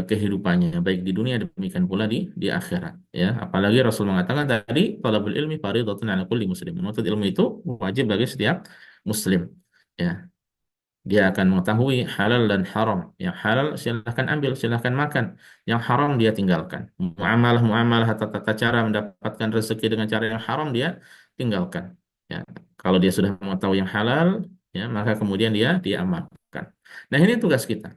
kehidupannya, baik di dunia demikian pula di akhirat. Ya, apalagi Rasul mengatakan tadi, talabul ilmi fardhatun 'ala kulli muslim. Menuntut ilmu itu wajib bagi setiap muslim. Ya, dia akan mengetahui halal dan haram. Yang halal silahkan ambil, silahkan makan. Yang haram dia tinggalkan. Muamalah tata cara mendapatkan rezeki dengan cara yang haram dia tinggalkan. Ya, kalau dia sudah mengetahui yang halal, ya, maka kemudian dia amalkan. Nah, ini tugas kita.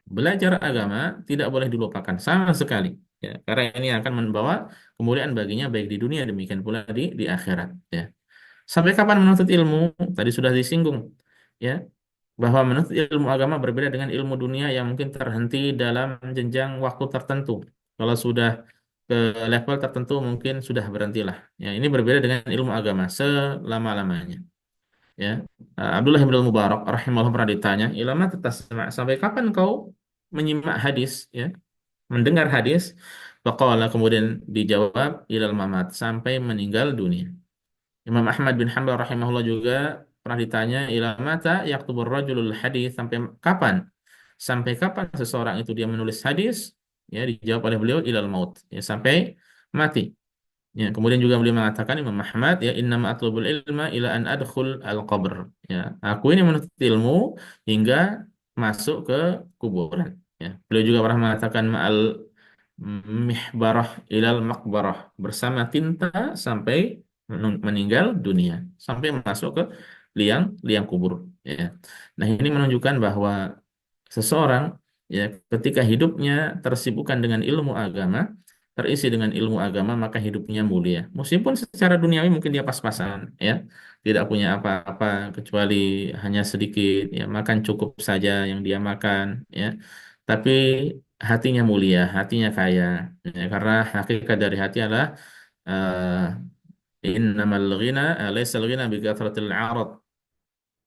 Belajar agama tidak boleh dilupakan sama sekali. Ya, karena ini akan membawa kemuliaan baginya baik di dunia demikian pula di akhirat. Ya. Sampai kapan menuntut ilmu? Tadi sudah disinggung. Ya, bahwa menuntut ilmu agama berbeda dengan ilmu dunia yang mungkin terhenti dalam jenjang waktu tertentu. Kalau sudah ke level tertentu mungkin sudah berhentilah. Ya, ini berbeda dengan ilmu agama selama-lamanya. Ya, Abdullah bin Mubarak rahimahullah pernah ditanya, ilmu tasma, sampai kapan kau menyimak hadis, ya, mendengar hadis? Faqala, kemudian dijawab, ilal mamat, sampai meninggal dunia. Imam Ahmad bin Hanbal rahimahullah juga pernah ditanya, ila mata yaktubur rajulul hadis, sampai kapan? Sampai kapan seseorang itu dia menulis hadis? Ya, dijawab oleh beliau, ilal maut, ya, sampai mati. Ya, kemudian juga beliau mengatakan, Imam Ahmad, ya, innama atlubul ilma ila an adkhul al qabr. Ya, aku ini menuntut ilmu hingga masuk ke kuburan. Ya, beliau juga pernah mengatakan, ma'al mihbarah ilal makbarah, bersama tinta sampai meninggal dunia, sampai masuk ke liang liang kubur, ya. Nah, ini menunjukkan bahwa seseorang, ya, ketika hidupnya tersibukkan dengan ilmu agama, terisi dengan ilmu agama, maka hidupnya mulia. Meskipun secara duniawi mungkin dia pas-pasan, ya, tidak punya apa-apa kecuali hanya sedikit, ya, makan cukup saja yang dia makan, ya. Tapi hatinya mulia, hatinya kaya, ya, karena hakikat dari hati adalah innamal ghina laisal ghina bi kathratil 'arad.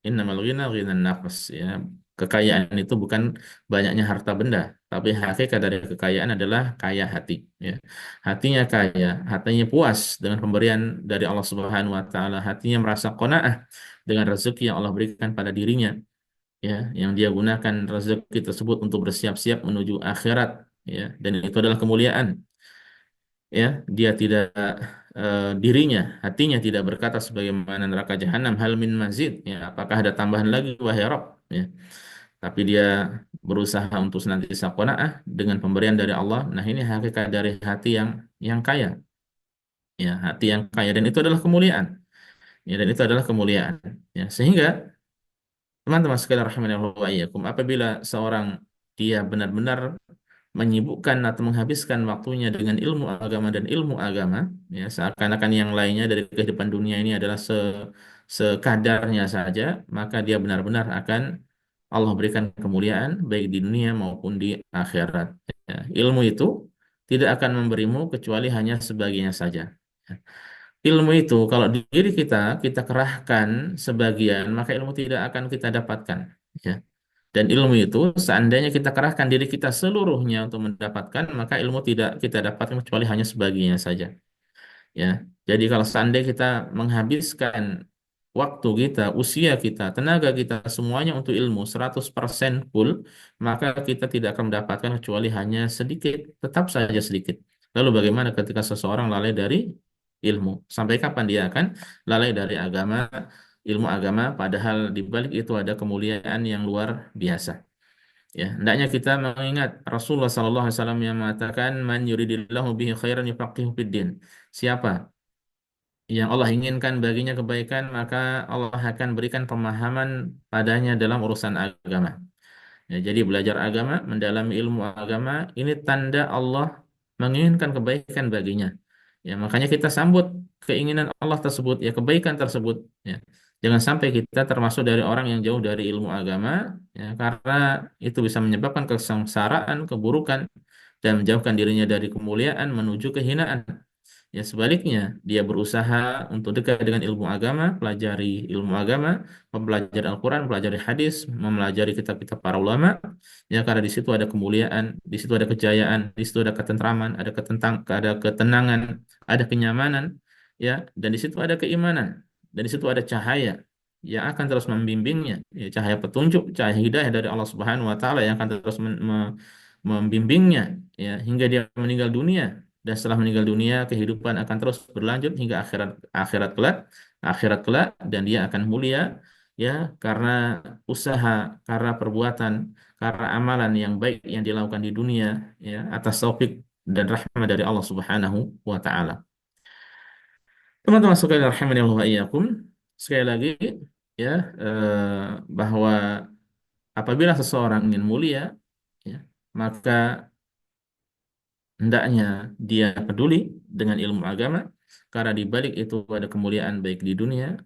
Innamal ghina ghinan nafs, ya. Kekayaan itu bukan banyaknya harta benda, tapi hakikat dari kekayaan adalah kaya hati, ya. Hatinya kaya, hatinya puas dengan pemberian dari Allah Subhanahu wa taala, hatinya merasa qanaah dengan rezeki yang Allah berikan pada dirinya, ya, yang dia gunakan rezeki tersebut untuk bersiap-siap menuju akhirat, ya, dan itu adalah kemuliaan, ya. Dia tidak dirinya, hatinya tidak berkata sebagaimana neraka jahanam, hal min mazid, ya, apakah ada tambahan lagi wahai Rabb, ya. Tapi dia berusaha untuk senantiasa qanaah dengan pemberian dari Allah. Nah, ini hakikat dari hati yang kaya, ya, hati yang kaya, dan itu adalah kemuliaan, ya, dan itu adalah kemuliaan, ya. Sehingga teman-teman sekalian rahimanallahu wa iyyakum, apabila seorang dia benar-benar menyibukkan atau menghabiskan waktunya dengan ilmu agama dan ilmu agama, ya, seakan-akan yang lainnya dari kehidupan dunia ini adalah sekadarnya saja, maka dia benar-benar akan Allah berikan kemuliaan baik di dunia maupun di akhirat. Ya, ilmu itu tidak akan memberimu kecuali hanya sebagiannya saja. Ya. Ilmu itu kalau di diri kita kerahkan sebagian, maka ilmu tidak akan kita dapatkan. Ya. Dan ilmu itu seandainya kita kerahkan diri kita seluruhnya untuk mendapatkan, maka ilmu tidak kita dapatkan kecuali hanya sebagiannya saja. Ya. Jadi kalau seandainya kita menghabiskan waktu kita, usia kita, tenaga kita semuanya untuk ilmu 100% full, maka kita tidak akan mendapatkan kecuali hanya sedikit, tetap saja sedikit. Lalu bagaimana ketika seseorang lalai dari ilmu? Sampai kapan dia akan lalai dari agama, ilmu agama, padahal di balik itu ada kemuliaan yang luar biasa. Ya, hendaknya kita mengingat Rasulullah SAW yang mengatakan, "Man yuridillahu bihi khairan yufaqihu fid din." Siapa yang Allah inginkan baginya kebaikan, maka Allah akan berikan pemahaman padanya dalam urusan agama. Ya, jadi belajar agama, mendalami ilmu agama, ini tanda Allah menginginkan kebaikan baginya. Ya, makanya kita sambut keinginan Allah tersebut, ya, kebaikan tersebut. Ya. Jangan sampai kita termasuk dari orang yang jauh dari ilmu agama, ya, karena itu bisa menyebabkan kesengsaraan, keburukan, dan menjauhkan dirinya dari kemuliaan menuju kehinaan. Ya, sebaliknya, dia berusaha untuk dekat dengan ilmu agama, pelajari ilmu agama, mempelajari Al-Quran, pelajari hadis, mempelajari kitab-kitab para ulama, ya, karena di situ ada kemuliaan, di situ ada kejayaan, di situ ada ketentraman, ada ketenangan, ada kenyamanan, ya, dan di situ ada keimanan, dan di situ ada cahaya yang akan terus membimbingnya, ya, cahaya petunjuk, cahaya hidayah dari Allah Subhanahu Wa Taala yang akan terus membimbingnya, ya, hingga dia meninggal dunia, dan setelah meninggal dunia kehidupan akan terus berlanjut hingga akhirat akhirat kelak, dan dia akan mulia, ya, karena usaha, karena perbuatan, karena amalan yang baik yang dilakukan di dunia, ya, atas taufik dan rahmat dari Allah Subhanahu wa taala. Teman-teman sekalian rahimani Allah wa iyyakum, sekali lagi, ya, bahwa apabila seseorang ingin mulia, ya, maka hendaknya dia peduli dengan ilmu agama, karena di balik itu ada kemuliaan baik di dunia,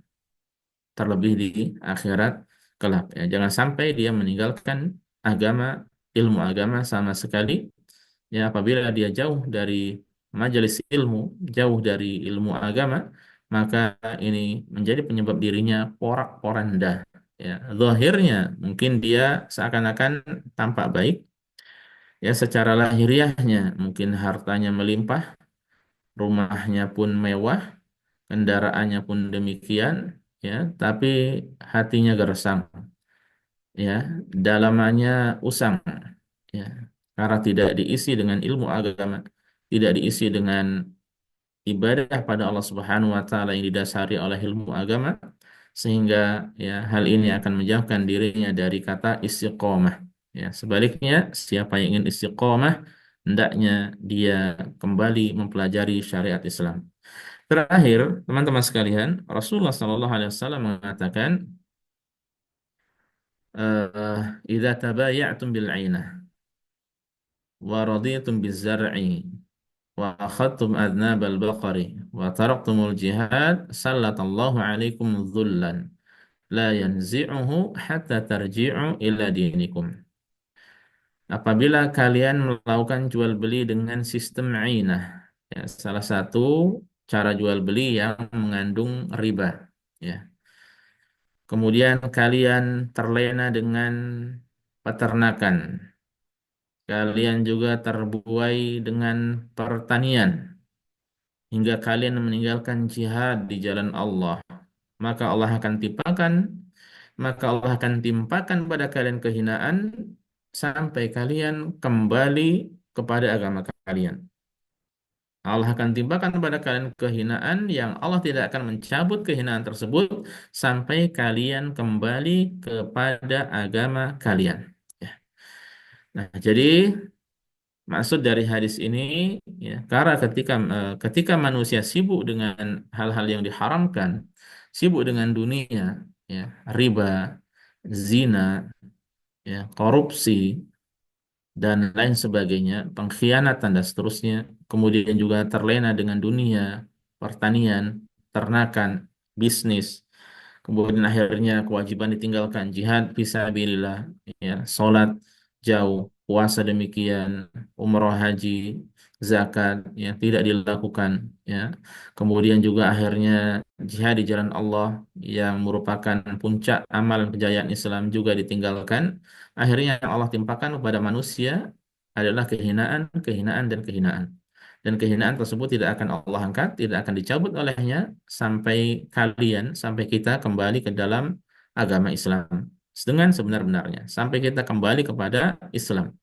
terlebih di akhirat kelak. Ya, jangan sampai dia meninggalkan agama, ilmu agama sama sekali. Ya, apabila dia jauh dari majelis ilmu, jauh dari ilmu agama, maka ini menjadi penyebab dirinya porak-poranda. Ya, zahirnya mungkin dia seakan-akan tampak baik, ya, secara lahiriahnya mungkin hartanya melimpah, rumahnya pun mewah, kendaraannya pun demikian, ya, tapi hatinya gersang, ya, dalamannya usang, ya, karena tidak diisi dengan ilmu agama, tidak diisi dengan ibadah pada Allah Subhanahu wa taala yang didasari oleh ilmu agama, sehingga, ya, hal ini akan menjauhkan dirinya dari kata istiqomah. Ya, sebaliknya, siapa yang ingin istiqomah, hendaknya dia kembali mempelajari syariat Islam. Terakhir, teman-teman sekalian, Rasulullah Shallallahu Alaihi Wasallam mengatakan, "Idza tabaya'tum bil 'ainah wa raditum biz zar'i wa akhadtum adnabal baqari wa taraktumul jihad, sallatallahu 'alaikum dhullan la yanzi'uhu hatta tarji'u ila dinikum." Apabila kalian melakukan jual beli dengan sistem ainah, ya, salah satu cara jual beli yang mengandung riba, ya. Kemudian kalian terlena dengan peternakan. Kalian juga terbuai dengan pertanian. Hingga kalian meninggalkan jihad di jalan Allah. Maka Allah akan timpakan, maka Allah akan timpakan pada kalian kehinaan sampai kalian kembali kepada agama kalian. Allah akan timpakan kepada kalian kehinaan yang Allah tidak akan mencabut kehinaan tersebut sampai kalian kembali kepada agama kalian. Ya. Nah, jadi maksud dari hadis ini, ya, karena ketika manusia sibuk dengan hal-hal yang diharamkan, sibuk dengan dunia, ya, riba, zina, ya, korupsi, dan lain sebagainya, pengkhianatan dan seterusnya, kemudian juga terlena dengan dunia, pertanian, ternakan, bisnis, kemudian akhirnya kewajiban ditinggalkan, jihad fisabilillah, ya, sholat jauh, puasa demikian, umroh haji, zakat, ya, tidak dilakukan, ya. Kemudian juga akhirnya jihad di jalan Allah yang merupakan puncak amalan kejayaan Islam juga ditinggalkan. Akhirnya yang Allah timpakan kepada manusia adalah kehinaan, kehinaan, dan kehinaan. Dan kehinaan tersebut tidak akan Allah angkat, tidak akan dicabut olehnya sampai kita kembali ke dalam agama Islam dengan sebenar-benarnya, sampai kita kembali kepada Islam.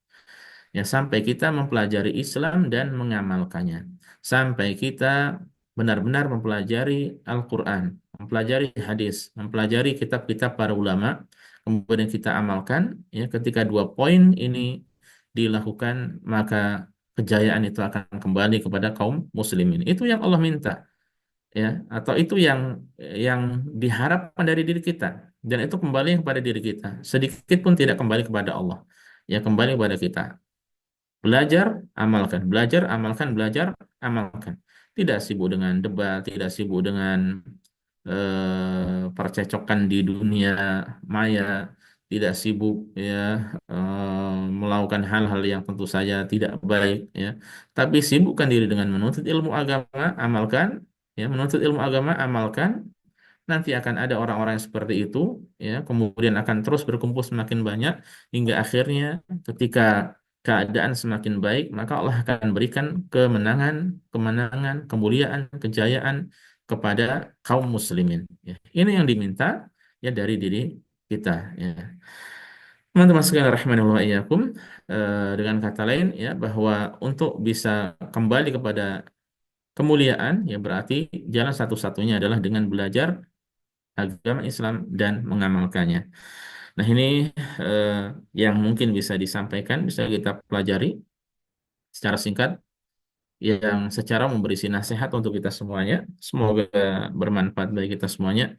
Ya, sampai kita mempelajari Islam dan mengamalkannya. Sampai kita benar-benar mempelajari Al-Quran, mempelajari hadis, mempelajari kitab-kitab para ulama, kemudian kita amalkan. Ya, ketika dua poin ini dilakukan, maka kejayaan itu akan kembali kepada kaum muslimin. Itu yang Allah minta, ya, atau itu yang diharapkan dari diri kita, dan itu kembali kepada diri kita. Sedikit pun tidak kembali kepada Allah. Ya, kembali kepada kita. Belajar, amalkan. Belajar, amalkan. Belajar, amalkan. Tidak sibuk dengan debat, tidak sibuk dengan percecokan di dunia maya, tidak sibuk, ya, melakukan hal-hal yang tentu saja tidak baik, ya. Tapi sibukkan diri dengan menuntut ilmu agama, amalkan, ya, menuntut ilmu agama, amalkan. Nanti akan ada orang-orang yang seperti itu, ya, kemudian akan terus berkumpul semakin banyak hingga akhirnya ketika keadaan semakin baik, maka Allah akan berikan kemenangan, kemenangan, kemuliaan, kejayaan kepada kaum muslimin. Ya. Ini yang diminta, ya, dari diri kita. Ya. Teman-teman sekalian rahimahullah wa iyyakum, dengan kata lain, ya, bahwa untuk bisa kembali kepada kemuliaan, ya, berarti jalan satu-satunya adalah dengan belajar agama Islam dan mengamalkannya. Nah, ini eh, yang mungkin bisa disampaikan, bisa kita pelajari secara singkat, yang secara memberisi nasihat untuk kita semuanya. Semoga bermanfaat bagi kita semuanya.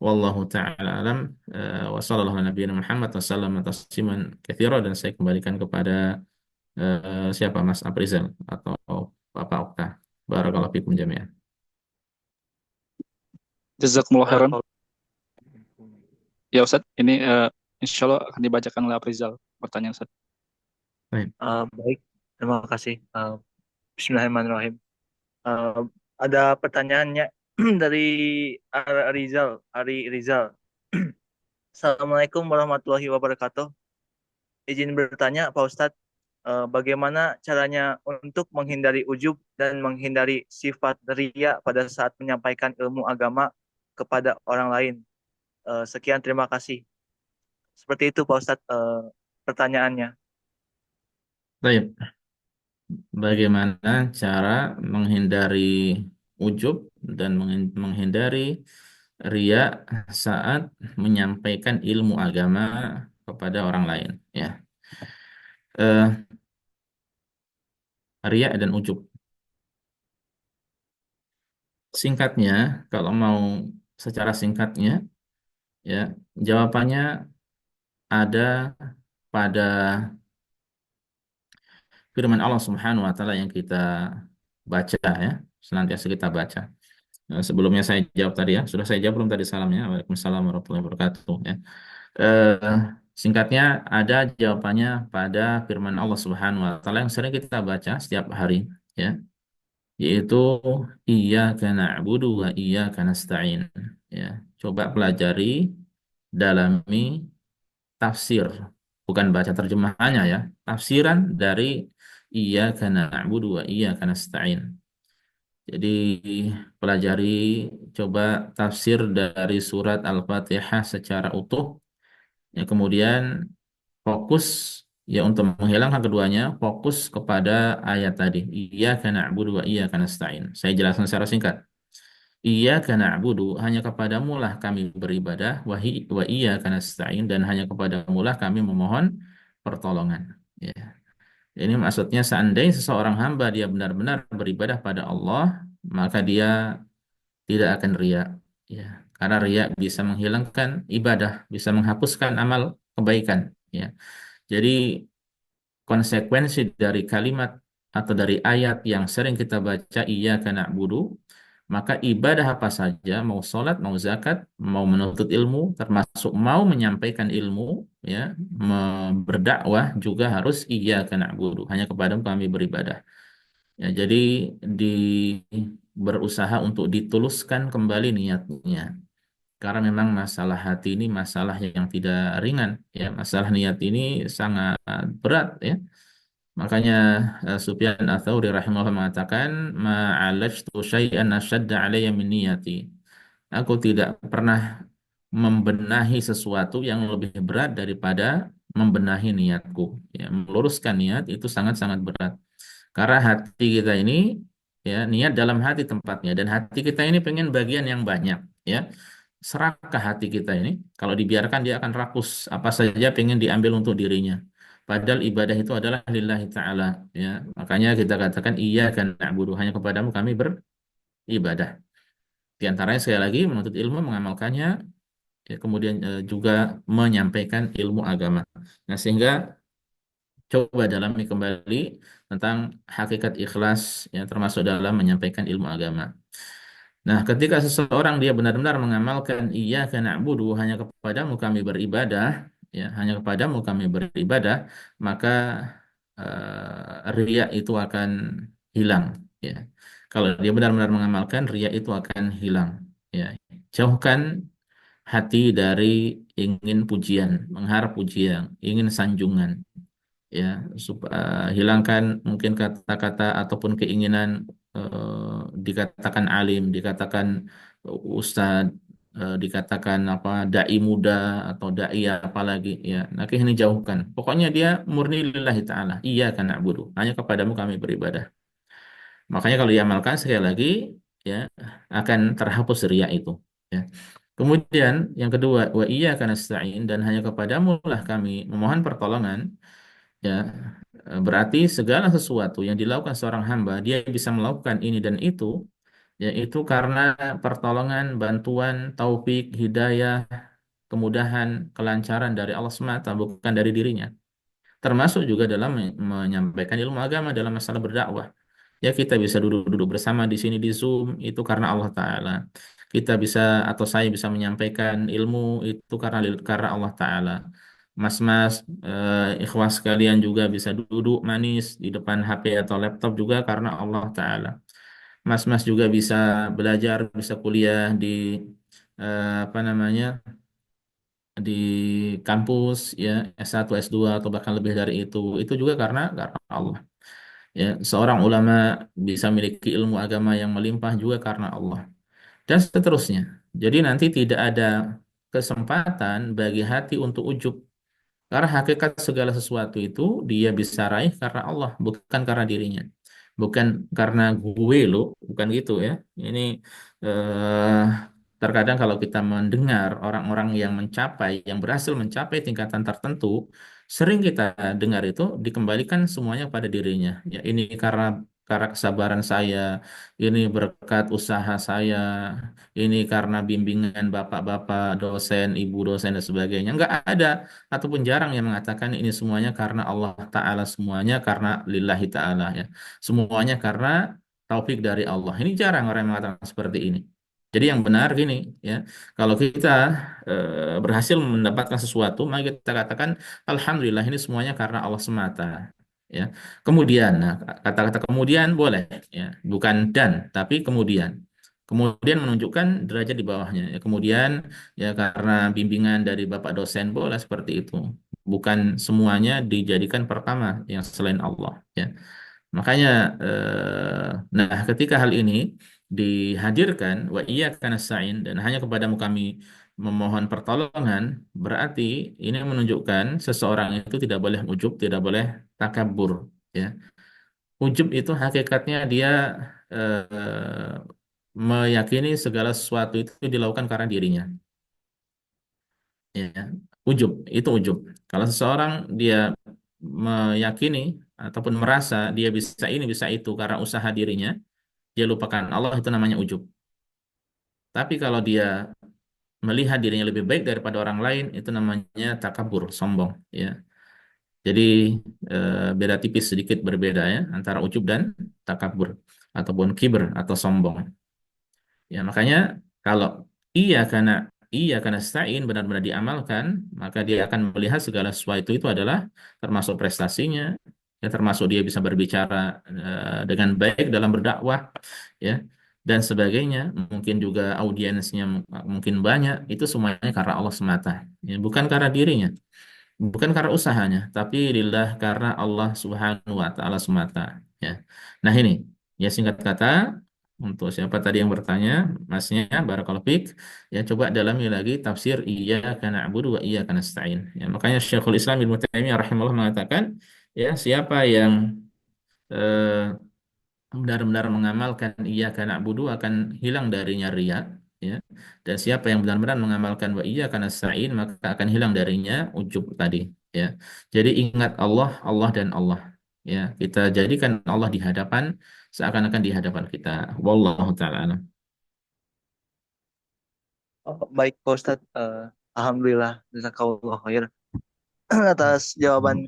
Wallahu taala alam, wa sallallahu ala nabiyina Muhammad wa sallama tasliman katsira, dan saya kembalikan kepada siapa, Mas Aprizal atau Bapak Okta. Barakallahu fikum jami'an. Jazakumullah khairan. Ya Ustadz, ini insya Allah akan dibacakan oleh Aprizal pertanyaan Ustadz. Baik. Baik, terima kasih. Bismillahirrahmanirrahim. Uh, ada pertanyaannya dari Ari Rizal. Assalamualaikum warahmatullahi wabarakatuh. Izin bertanya, Pak Ustadz, bagaimana caranya untuk menghindari ujub dan menghindari sifat ria pada saat menyampaikan ilmu agama kepada orang lain? Sekian, terima kasih. Seperti itu, Pak Ustadz, pertanyaannya. Baik. Bagaimana cara menghindari ujub dan menghindari ria saat menyampaikan ilmu agama kepada orang lain, ya. Eh, Ria dan ujub. Singkatnya, kalau mau secara singkatnya, ya, jawabannya ada pada firman Allah Subhanahu wa taala yang kita baca, ya, senantiasa kita baca. Sebelumnya saya jawab tadi, ya. Sudah saya jawab belum tadi salamnya? Waalaikumsalam warahmatullahi wabarakatuh, ya. Eh, Singkatnya, ada jawabannya pada firman Allah Subhanahu wa taala yang sering kita baca setiap hari, ya, yaitu iyyaka na'budu wa iyyaka nasta'in. Ya, coba pelajari, dalami tafsir, bukan baca terjemahannya, ya, tafsiran dari iyyaka na'budu wa iyyaka nasta'in. Jadi pelajari, coba tafsir dari surat Al-Fatihah secara utuh, ya, kemudian fokus, ya untuk menghilangkan keduanya fokus kepada ayat tadi. Iyyaka na'budu wa iyyaka nasta'in. Saya jelaskan secara singkat. Iyyaka na'budu, hanya kepadamu lah kami beribadah, wa iyyaka nasta'in, dan hanya kepadamu lah kami memohon pertolongan. Ya. Ini maksudnya seandainya seseorang hamba dia benar-benar beribadah pada Allah, maka dia tidak akan riya. Ya. Karena riya bisa menghilangkan ibadah, bisa menghapuskan amal kebaikan. Ya. Jadi konsekuensi dari kalimat atau dari ayat yang sering kita baca iyyaka na'budu, maka ibadah apa saja, mau sholat, mau zakat, mau menuntut ilmu, termasuk mau menyampaikan ilmu, ya, berdakwah juga harus iyyaka na'budu, hanya kepadamu kami beribadah. Ya, jadi di berusaha untuk dituluskan kembali niatnya. Karena memang masalah hati ini masalah yang tidak ringan, ya, masalah niat ini sangat berat, ya. Makanya Sufyan Ats-Tsauri rahimahullah mengatakan ma'alajtu syai'an asyadda alayya min niyati. Aku tidak pernah membenahi sesuatu yang lebih berat daripada membenahi niatku. Ya, meluruskan niat itu sangat-sangat berat. Karena hati kita ini, ya, niat dalam hati tempatnya, dan hati kita ini pengen bagian yang banyak, ya. Serakah hati kita ini, kalau dibiarkan dia akan rakus, apa saja pengen diambil untuk dirinya. Padahal ibadah itu adalah lillahi ta'ala, ya. Makanya kita katakan iya kan na'budu, hanya kepadamu kami beribadah. Di antaranya sekali lagi menuntut ilmu, mengamalkannya, ya, kemudian juga menyampaikan ilmu agama. Nah, sehingga coba dalami kembali tentang hakikat ikhlas, ya, termasuk dalam menyampaikan ilmu agama. Nah, ketika seseorang dia benar-benar mengamalkan iyyaka na'budu, hanya kepadamu kami beribadah, ya, hanya kepadamu kami beribadah, maka riya itu akan hilang, ya. Kalau dia benar-benar mengamalkan, riya itu akan hilang, ya. Jauhkan hati dari ingin pujian, mengharap pujian, ingin sanjungan, ya, hilangkan mungkin kata-kata ataupun keinginan dikatakan alim, dikatakan ustadz, dikatakan apa dai muda atau dai apalagi, ya. Nah, ini jauhkan. Pokoknya dia murni lillahi taala. Iya kan na'budu. Hanya kepadamu kami beribadah. Makanya kalau diamalkan sekali lagi, ya, akan terhapus riya itu, ya. Kemudian yang kedua, wa iyyaka nasta'in, dan hanya kepadamu lah kami memohon pertolongan. Ya, berarti segala sesuatu yang dilakukan seorang hamba, dia bisa melakukan ini dan itu, yaitu karena pertolongan, bantuan, taufik, hidayah, kemudahan, kelancaran dari Allah semata, bukan dari dirinya. Termasuk juga dalam menyampaikan ilmu agama dalam masalah berdakwah. Ya, kita bisa duduk-duduk bersama di sini di Zoom itu karena Allah Ta'ala. Kita bisa atau saya bisa menyampaikan ilmu itu karena Allah Ta'ala. Mas-mas, ikhwas sekalian juga bisa duduk manis di depan HP atau laptop juga karena Allah Ta'ala. Mas-mas juga bisa belajar, bisa kuliah di apa namanya, di kampus, ya, S1, S2 atau bahkan lebih dari itu juga karena Allah. Ya, seorang ulama bisa memiliki ilmu agama yang melimpah juga karena Allah, dan seterusnya. Jadi nanti tidak ada kesempatan bagi hati untuk ujub, karena hakikat segala sesuatu itu dia bisa raih karena Allah, bukan karena dirinya. Bukan karena gue lo, bukan gitu, ya. Ini eh, terkadang kalau kita mendengar orang-orang yang yang berhasil mencapai tingkatan tertentu, sering kita dengar itu dikembalikan semuanya pada dirinya. Ya, ini karena kesabaran saya, ini berkat usaha saya, ini karena bimbingan bapak-bapak, dosen, ibu dosen dan sebagainya. Enggak ada ataupun jarang yang mengatakan ini semuanya karena Allah Ta'ala, semuanya karena lillahi Ta'ala, ya. Semuanya karena taufik dari Allah. Ini jarang orang yang mengatakan seperti ini. Jadi yang benar gini, ya, kalau kita berhasil mendapatkan sesuatu, maka kita katakan Alhamdulillah ini semuanya karena Allah semata, ya. Kemudian, nah, kata-kata kemudian boleh, ya, bukan dan, tapi kemudian. Kemudian menunjukkan derajat di bawahnya. Ya, kemudian, ya, karena bimbingan dari Bapak dosen boleh seperti itu. Bukan semuanya dijadikan pertama yang selain Allah, ya. Makanya, nah, ketika hal ini dihadirkan wa iyyaka nasta'in, dan hanya kepadamu kami memohon pertolongan, berarti ini menunjukkan seseorang itu tidak boleh ujub, tidak boleh takabur. Ya, ujub itu hakikatnya dia meyakini segala sesuatu itu dilakukan karena dirinya. Ya, ujub itu ujub. Kalau seseorang dia meyakini ataupun merasa dia bisa ini bisa itu karena usaha dirinya, dia lupakan Allah, itu namanya ujub. Tapi kalau dia melihat dirinya lebih baik daripada orang lain, itu namanya takabur, sombong. Ya, jadi beda tipis sedikit berbeda ya antara ujub dan takabur ataupun kibr atau sombong. Ya, makanya kalau iya karena stain benar-benar diamalkan, maka dia akan melihat segala sesuatu itu adalah termasuk prestasinya, ya termasuk dia bisa berbicara dengan baik dalam berdakwah, ya dan sebagainya. Mungkin juga audiensnya mungkin banyak, itu semuanya karena Allah semata, ya, bukan karena dirinya. Bukan karena usahanya, tapi lillah karena Allah Subhanahu wa taala semata, ya. Nah, ini ya singkat kata untuk siapa tadi yang bertanya, Masnya barakallahu fik, ya coba dalami lagi tafsir iyyaka na'budu wa iyyaka nasta'in. Ya, makanya Syekhul Islam Ibnu Taimiyah rahimahullah mengatakan, ya siapa yang eh, benar-benar mengamalkan iya karena budu akan hilang darinya riya, ya, dan siapa yang benar-benar mengamalkan wa iya karena sa'in maka akan hilang darinya ujub tadi, ya. Jadi ingat Allah, Allah dan Allah, ya, kita jadikan Allah di hadapan seakan-akan di hadapan kita. Wallahu taala alam. Oh, baik Pak Ustadz. Alhamdulillah, jazakallah khair atas jawaban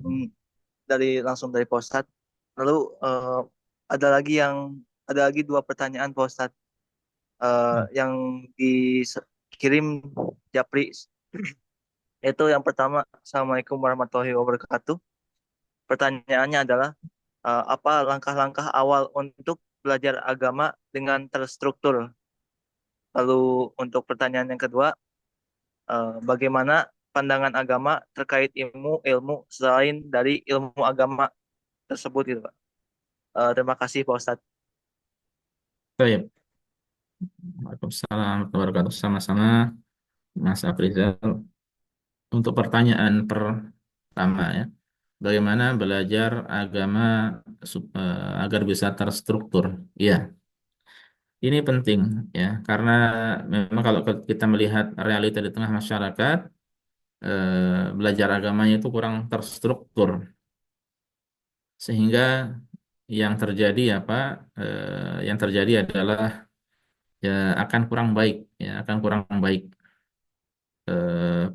langsung dari Pak Ustadz. Lalu ada lagi yang ada lagi dua pertanyaan Pak Ustadz yang dikirim Japri. Itu yang pertama, Assalamualaikum warahmatullahi wabarakatuh. Pertanyaannya adalah apa langkah-langkah awal untuk belajar agama dengan terstruktur? Lalu untuk pertanyaan yang kedua, bagaimana pandangan agama terkait ilmu selain dari ilmu agama tersebut gitu Pak. Terima kasih Pak Ustadz. Baik. Waalaikumsalam warahmatullahi wabarakatuh. Sama-sama Mas Afrizal. Untuk pertanyaan pertama, ya, bagaimana belajar agama agar bisa terstruktur? Iya, ini penting, ya, karena memang kalau kita melihat realita di tengah masyarakat, belajar agamanya itu kurang terstruktur, sehingga yang terjadi apa? Yang terjadi adalah ya akan kurang baik, ya akan kurang baik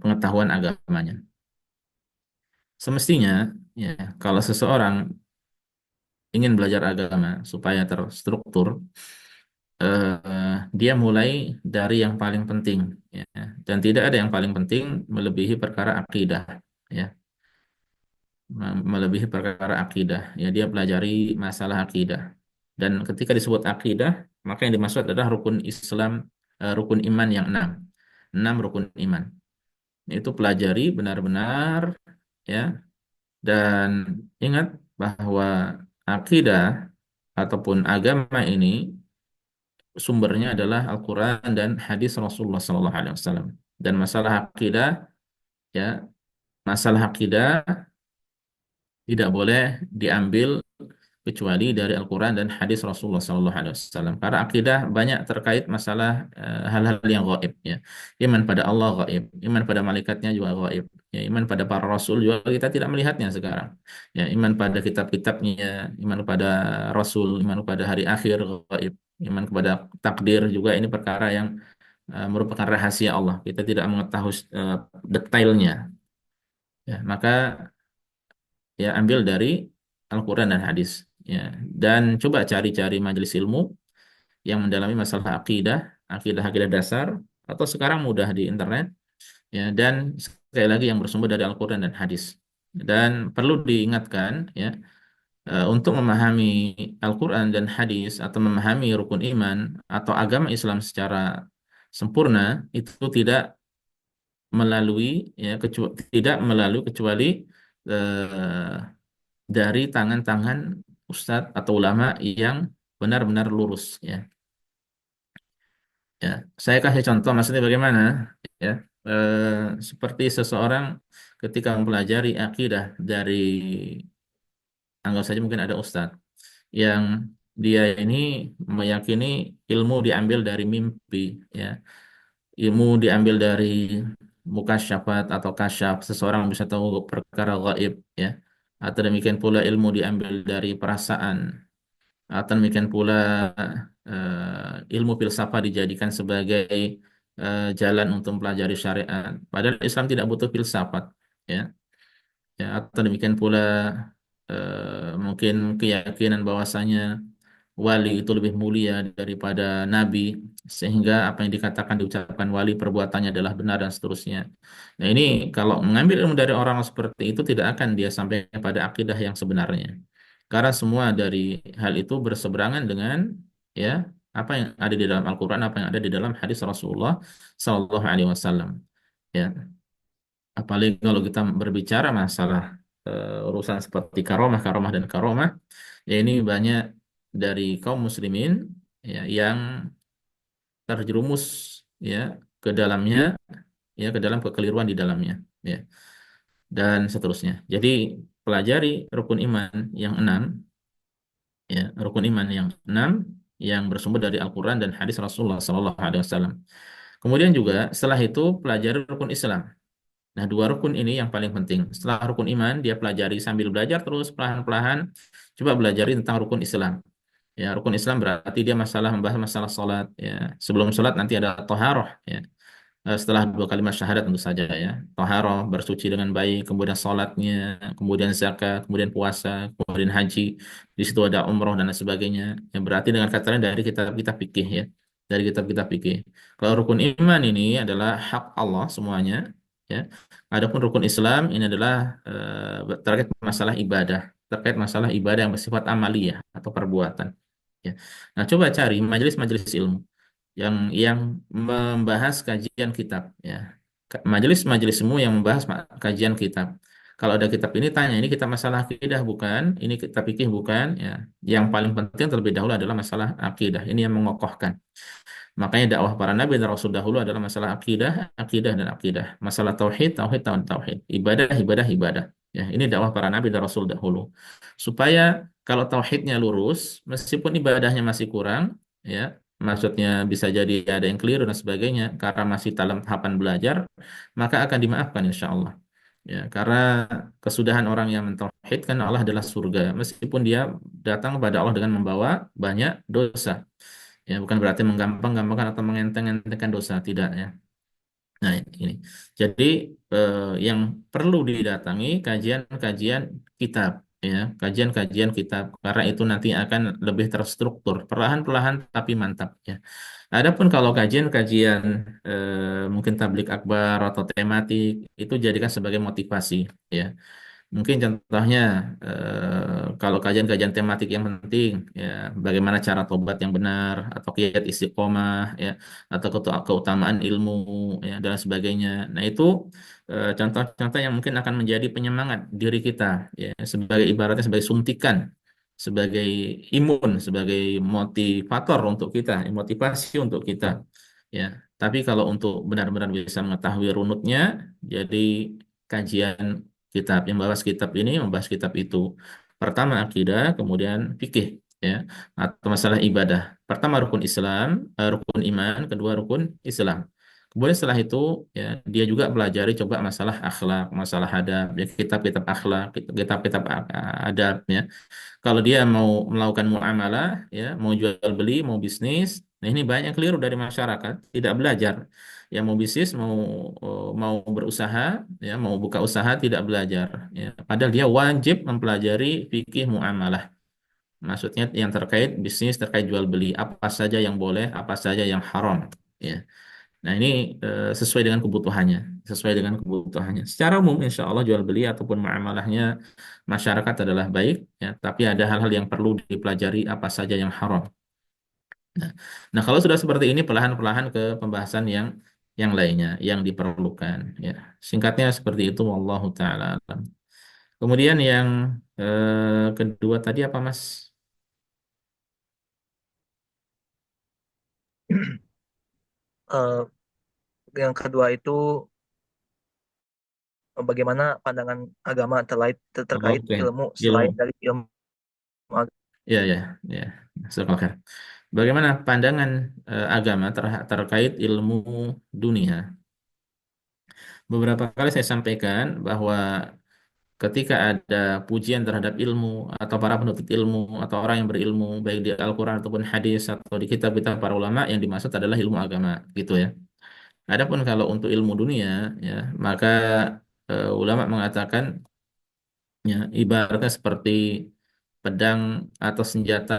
pengetahuan agamanya. Semestinya, ya, kalau seseorang ingin belajar agama supaya terstruktur, dia mulai dari yang paling penting, ya. Dan tidak ada yang paling penting melebihi perkara akidah, ya, melebihi perkara akidah, ya dia pelajari masalah akidah. Dan ketika disebut akidah, maka yang dimaksud adalah rukun Islam, rukun iman yang enam rukun iman. Itu pelajari benar-benar, ya, dan ingat bahwa akidah ataupun agama ini sumbernya adalah Al-Quran dan hadis Rasulullah SAW. Dan ya, masalah akidah tidak boleh diambil kecuali dari Al-Quran dan hadis Rasulullah SAW. Karena akidah banyak terkait masalah hal-hal yang gaib, ya. Iman pada Allah gaib, iman pada malaikatnya juga gaib, ya, iman pada para rasul juga kita tidak melihatnya sekarang. Ya, iman pada kitab-kitabnya, iman pada rasul, iman pada hari akhir gaib, iman kepada takdir juga ini perkara yang merupakan rahasia Allah. Kita tidak mengetahui detailnya. Ya, maka ya ambil dari Al-Quran dan hadis, ya, dan coba cari-cari majelis ilmu yang mendalami masalah akidah, akidah dasar, atau sekarang mudah di internet, ya, dan sekali lagi yang bersumber dari Al-Quran dan hadis. Dan perlu diingatkan, ya, untuk memahami Al-Quran dan hadis atau memahami rukun iman atau agama Islam secara sempurna itu melalui tidak melalui kecuali eh, dari tangan-tangan ustadz atau ulama yang benar-benar lurus, ya. Ya, saya kasih contoh maksudnya bagaimana? ya. Seperti seseorang ketika mempelajari akidah dari, anggap saja mungkin ada ustadz yang dia ini meyakini ilmu diambil dari mimpi, ya. Ilmu diambil dari mukasyafat atau kasyaf, seseorang bisa tahu perkara gaib, ya. Atau demikian pula ilmu diambil dari perasaan, atau demikian pula ilmu filsafat dijadikan sebagai jalan untuk mempelajari syariat. Padahal Islam tidak butuh filsafat, ya. Ya, atau demikian pula mungkin keyakinan bahwasanya wali itu lebih mulia daripada nabi, sehingga apa yang dikatakan diucapkan wali perbuatannya adalah benar dan seterusnya. Nah, ini kalau mengambil ilmu dari orang seperti itu tidak akan dia sampai pada akidah yang sebenarnya. Karena semua dari hal itu berseberangan dengan, ya, apa yang ada di dalam Al-Qur'an, apa yang ada di dalam hadis Rasulullah Shallallahu alaihi wasallam. Ya, apalagi kalau kita berbicara masalah urusan seperti karomah, karomah dan karomah, ya ini banyak dari kaum muslimin, ya, yang terjerumus, ya, ke dalamnya, ya, ke dalam kekeliruan di dalamnya, ya, dan seterusnya. Jadi pelajari rukun iman yang enam, ya, rukun iman yang enam yang bersumber dari Al-Quran dan hadis Rasulullah Sallallahu Alaihi Wasallam. Kemudian juga setelah itu pelajari rukun Islam. Nah, dua rukun ini yang paling penting. Setelah rukun iman, dia pelajari sambil belajar terus perlahan-lahan. Coba belajari tentang rukun Islam. Ya, rukun Islam berarti dia membahas masalah salat. Ya, sebelum salat nanti ada taharah. Ya, setelah dua kalimat syahadat tentu saja, ya. Taharah, bersuci dengan baik, kemudian salatnya, kemudian zakat, kemudian puasa, kemudian haji. Di situ ada umroh dan lain sebagainya. Yang berarti dengan kata lain dari kitab-kitab fikih, ya. Dari kitab-kitab fikih. Kalau rukun iman ini adalah hak Allah semuanya, ya. Adapun rukun Islam ini adalah terkait masalah ibadah, terkait masalah ibadah yang bersifat amaliyah atau perbuatan. Ya. Nah, coba cari majelis-majelis ilmu yang membahas kajian kitab, ya. Majelis-majelis ilmu yang membahas kajian kitab. Kalau ada kitab ini tanya, ini kitab masalah akidah bukan? Ini kitab fikih bukan? Ya. Yang paling penting terlebih dahulu adalah masalah akidah. Ini yang mengokohkan. Makanya dakwah para nabi dan rasul dahulu adalah masalah akidah, akidah dan akidah. Masalah tauhid, tauhid, tauhid, tauhid. Ibadah, ibadah, ibadah. Ya, ini dakwah para nabi dan rasul dahulu. Supaya kalau tauhidnya lurus, meskipun ibadahnya masih kurang, ya, maksudnya bisa jadi ada yang keliru dan sebagainya, karena masih dalam tahapan belajar, maka akan dimaafkan insya Allah. Ya, karena kesudahan orang yang mentauhidkan Allah adalah surga, meskipun dia datang kepada Allah dengan membawa banyak dosa. Ya, bukan berarti menggampang-gampangkan atau mengenteng-entengkan dosa, tidak, ya. Nah, ini. Jadi yang perlu didatangi kajian-kajian kitab, ya, kajian-kajian kitab, karena itu nanti akan lebih terstruktur, perlahan-lahan tapi mantap, ya. Adapun kalau kajian-kajian mungkin tablik akbar atau tematik itu jadikan sebagai motivasi, ya. Mungkin contohnya kalau kajian-kajian tematik yang penting, ya, bagaimana cara tobat yang benar atau kiat istiqomah, ya, atau keutamaan ilmu, ya, dan sebagainya. Nah, itu contoh-contoh yang mungkin akan menjadi penyemangat diri kita, ya, sebagai ibaratnya sebagai suntikan, sebagai imun, sebagai motivator untuk kita, motivasi untuk kita, ya. Tapi kalau untuk benar-benar bisa mengetahui runutnya, jadi kajian kitab yang membahas kitab ini, membahas kitab itu. Pertama akidah, kemudian fikih, ya, atau masalah ibadah. Pertama rukun Islam, rukun iman, kedua rukun Islam. Kemudian setelah itu, ya, dia juga pelajari coba masalah akhlak, masalah adab, ya, kitab-kitab akhlak, kitab-kitab adab, ya. Kalau dia mau melakukan muamalah, ya, mau jual beli, mau bisnis, nah ini banyak keliru dari masyarakat, tidak belajar. Yang mau bisnis, mau berusaha, ya, mau buka usaha tidak belajar, ya. Padahal dia wajib mempelajari fikih muamalah. Maksudnya yang terkait bisnis, terkait jual beli, apa saja yang boleh, apa saja yang haram, ya. Nah, ini sesuai dengan kebutuhannya, sesuai dengan kebutuhannya. Secara umum, insya Allah jual beli ataupun muamalahnya masyarakat adalah baik, ya. Tapi ada hal-hal yang perlu dipelajari, apa saja yang haram. Nah, nah, kalau sudah seperti ini, perlahan-lahan ke pembahasan yang lainnya yang diperlukan. Ya, singkatnya seperti itu. Wallahu taala alam. Kemudian yang kedua tadi apa, Mas? Eh, yang kedua itu bagaimana pandangan agama terkait Oke, ilmu selain ilmu. dari ilmu agama. Ya, ya, ya. Oke. Bagaimana pandangan agama terkait ilmu dunia? Beberapa kali saya sampaikan bahwa ketika ada pujian terhadap ilmu atau para penuntut ilmu atau orang yang berilmu baik di Al-Quran ataupun hadis atau di kitab-kitab para ulama yang dimaksud adalah ilmu agama gitu ya. Adapun kalau untuk ilmu dunia ya maka ulama mengatakan ya ibaratnya seperti pedang atau senjata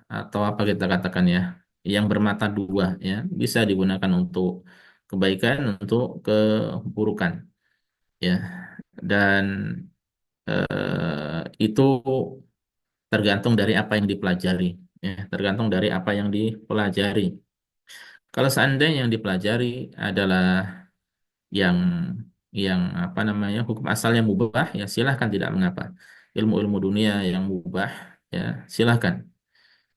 atau apa kita katakan ya yang bermata dua ya bisa digunakan untuk kebaikan untuk keburukan ya dan itu tergantung dari apa yang dipelajari ya tergantung dari apa yang dipelajari kalau seandainya yang dipelajari adalah yang apa namanya hukum asalnya mubah ya silahkan tidak mengapa ilmu-ilmu dunia yang mubah ya silahkan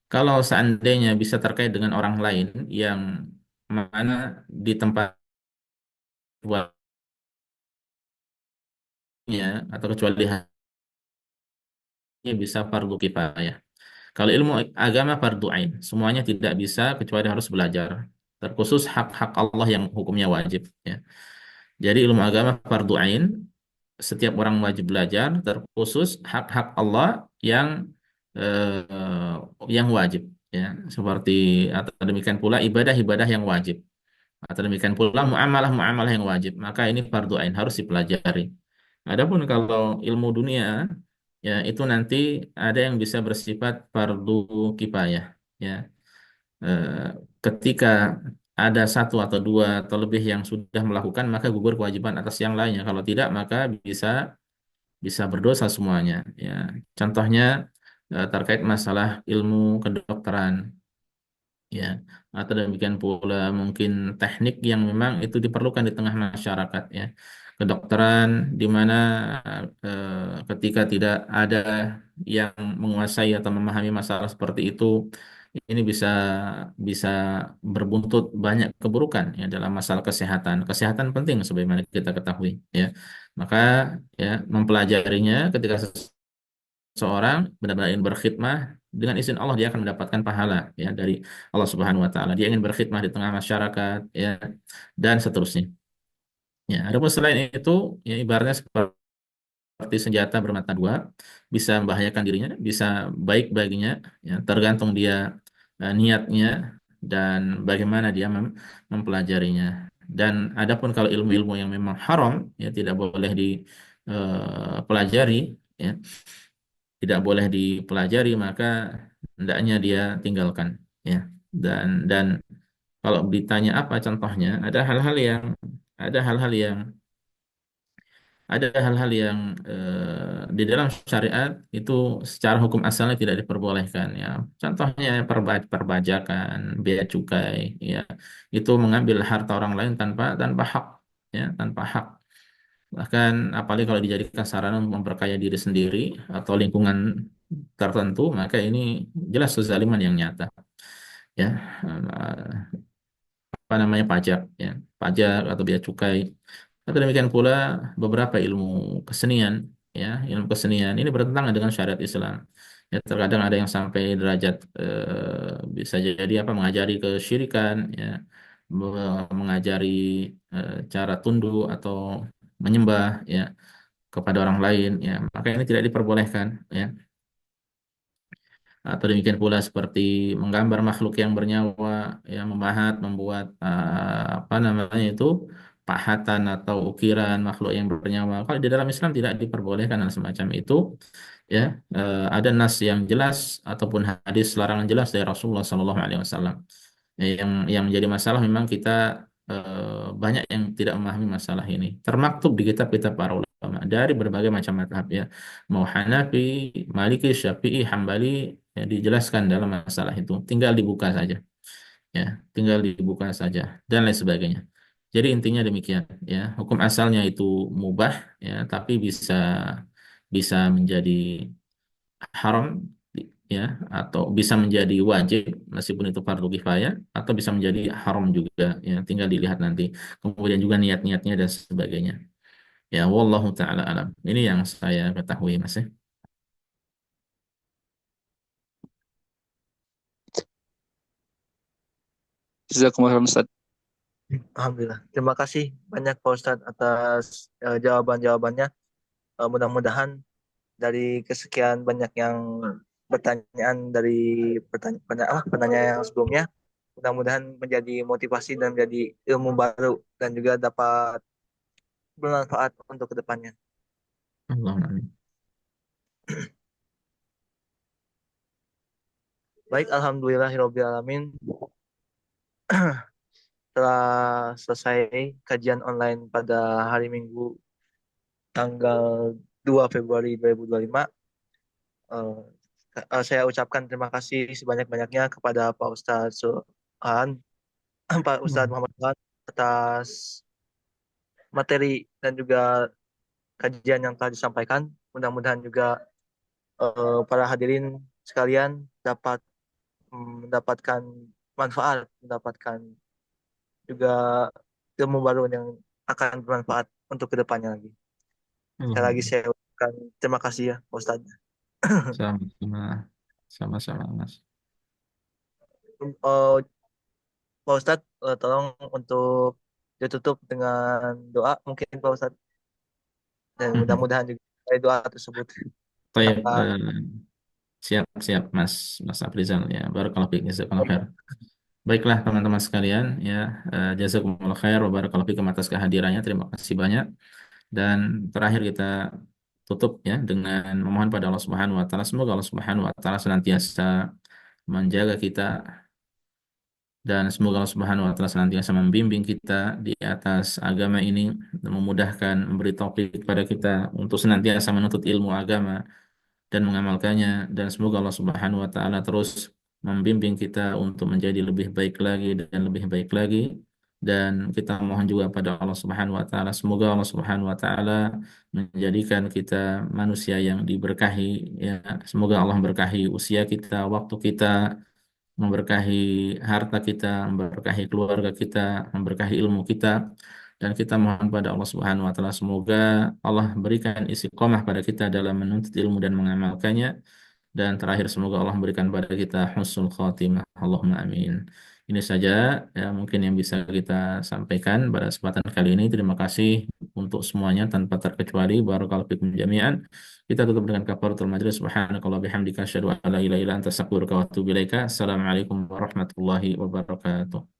kalau seandainya bisa terkait dengan orang lain yang mana di tempat buatnya atau kecuali hanya bisa fardu kifayah. Kalau ilmu agama fardu ain, semuanya tidak bisa kecuali harus belajar. Terkhusus hak-hak Allah yang hukumnya wajib. Ya. Jadi ilmu agama fardu ain, setiap orang wajib belajar. Terkhusus hak-hak Allah yang wajib. Ya. Seperti atau demikian pula ibadah-ibadah yang wajib. Atau demikian pula muamalah-muamalah yang wajib. Maka ini fardu ain harus dipelajari. Adapun kalau ilmu dunia ya itu nanti ada yang bisa bersifat fardu kifayah ya. Eh, Ketika ada satu atau dua atau lebih yang sudah melakukan maka gugur kewajiban atas yang lainnya kalau tidak maka bisa bisa berdosa semuanya ya contohnya terkait masalah ilmu kedokteran ya atau demikian pula mungkin teknik yang memang itu diperlukan di tengah masyarakat ya kedokteran di mana ketika tidak ada yang menguasai atau memahami masalah seperti itu ini bisa bisa berbuntut banyak keburukan ya dalam masalah kesehatan penting sebagaimana kita ketahui ya maka ya mempelajarinya ketika seorang benar-benar ingin berkhidmah dengan izin Allah dia akan mendapatkan pahala ya dari Allah Subhanahu wa taala. Dia ingin berkhidmah di tengah masyarakat ya dan seterusnya. Ya, adapun selain itu ya ibaratnya seperti senjata bermata dua bisa membahayakan dirinya, bisa baik baginya ya tergantung dia niatnya dan bagaimana dia mempelajarinya. Dan adapun kalau ilmu-ilmu yang memang haram ya tidak boleh dipelajari ya tidak boleh dipelajari maka hendaknya dia tinggalkan ya dan kalau ditanya apa contohnya ada hal-hal yang di dalam syariat itu secara hukum asalnya tidak diperbolehkan ya contohnya perbajakan bea cukai ya itu mengambil harta orang lain tanpa hak ya tanpa hak bahkan apalagi kalau dijadikan sarana untuk memperkaya diri sendiri atau lingkungan tertentu, maka ini jelas kezaliman yang nyata. Ya, apa namanya pajak, ya, pajak atau bea cukai. Atau demikian pula beberapa ilmu kesenian, ya, ilmu kesenian ini bertentangan dengan syariat Islam. Ya, terkadang ada yang sampai derajat bisa jadi apa mengajari kesyirikan, ya, mengajari cara tunduk atau menyembah, ya kepada orang lain ya maka ini tidak diperbolehkan ya atau demikian pula seperti menggambar makhluk yang bernyawa yang memahat membuat apa namanya itu pahatan atau ukiran makhluk yang bernyawa kalau di dalam Islam tidak diperbolehkan hal semacam itu ya ada nas yang jelas ataupun hadis larangan jelas dari Rasulullah SAW. Yang menjadi masalah memang kita banyak yang tidak memahami masalah ini. Termaktub di kitab-kitab para ulama dari berbagai macam mazhab ya. Mau Hanafi, Maliki, Syafi'i, Hambali ya, dijelaskan dalam masalah itu. Tinggal dibuka saja ya, tinggal dibuka saja dan lain sebagainya. Jadi intinya demikian ya. Hukum asalnya itu mubah ya, tapi bisa bisa menjadi haram ya, atau bisa menjadi wajib meskipun itu fardu kifayah, atau bisa menjadi haram juga, ya, tinggal dilihat nanti. Kemudian juga niat-niatnya dan sebagainya. Ya, wallahu taala alam. Ini yang saya ketahui, Mas, ya. Jazakumullah khairan, Ustaz. Alhamdulillah. Terima kasih banyak Pak Ustadz atas jawaban-jawabannya. Mudah-mudahan dari kesekian banyak yang pertanyaan dari penanya yang sebelumnya, mudah-mudahan menjadi motivasi dan menjadi ilmu baru dan juga dapat bermanfaat untuk kedepannya. Allahumma amin. Baik, alhamdulillahirobbilalamin. Setelah selesai kajian online pada hari Minggu tanggal 2 Februari 2025, eh, saya ucapkan terima kasih sebanyak-banyaknya kepada Pak Ustadz Suhan, Pak Ustadz Muhammad Suhan atas materi dan juga kajian yang telah disampaikan. Mudah-mudahan juga para hadirin sekalian dapat mendapatkan manfaat, mendapatkan juga ilmu baru yang akan bermanfaat untuk kedepannya lagi. Sekali lagi Allahumma. saya ucapkan terima kasih ya Pak Ustadz. Sama-sama. Sama-sama, Mas. Eh, Pak Ustadz, tolong untuk ditutup dengan doa mungkin Pak Ustadz. Dan Mhm. mudah-mudahan juga dari doa tersebut Baik, dapat. siap-siap, Mas, Mas Afrizal, ya. Barakallahu fiik, jazakallahu khair. Baiklah, teman-teman sekalian, ya, jazakumullah khair wa barakallahu fiikum atas kehadirannya. Terima kasih banyak. Dan terakhir kita tutup, ya, dengan memohon pada Allah Subhanahu wa taala, semoga Allah Subhanahu wa taala senantiasa menjaga kita, dan semoga Allah Subhanahu wa taala senantiasa membimbing kita di atas agama ini, dan memudahkan, memberi taufik kepada kita untuk senantiasa menuntut ilmu agama dan mengamalkannya, dan semoga Allah Subhanahu wa taala terus membimbing kita untuk menjadi lebih baik lagi dan lebih baik lagi. Dan kita mohon juga pada Allah Subhanahu wa taala, semoga Allah Subhanahu wa taala menjadikan kita manusia yang diberkahi, ya. Semoga Allah memberkahi usia kita, waktu kita, memberkahi harta kita, memberkahi keluarga kita, memberkahi ilmu kita. Dan kita mohon pada Allah Subhanahu wa taala, semoga Allah berikan istiqomah pada kita dalam menuntut ilmu dan mengamalkannya. Dan terakhir, semoga Allah memberikan pada kita husnul khatimah. Allahumma amin. Ini saja, ya, mungkin yang bisa kita sampaikan pada kesempatan kali ini. Terima kasih untuk semuanya tanpa terkecuali. Barakallahu fikum jami'an. Kita tutup dengan kafaratul majlis. Subhanakallah bihamdika asyhadu an la ilaha illa anta astaghfiruka wa atubu ilaika. Assalamualaikum warahmatullahi wabarakatuh.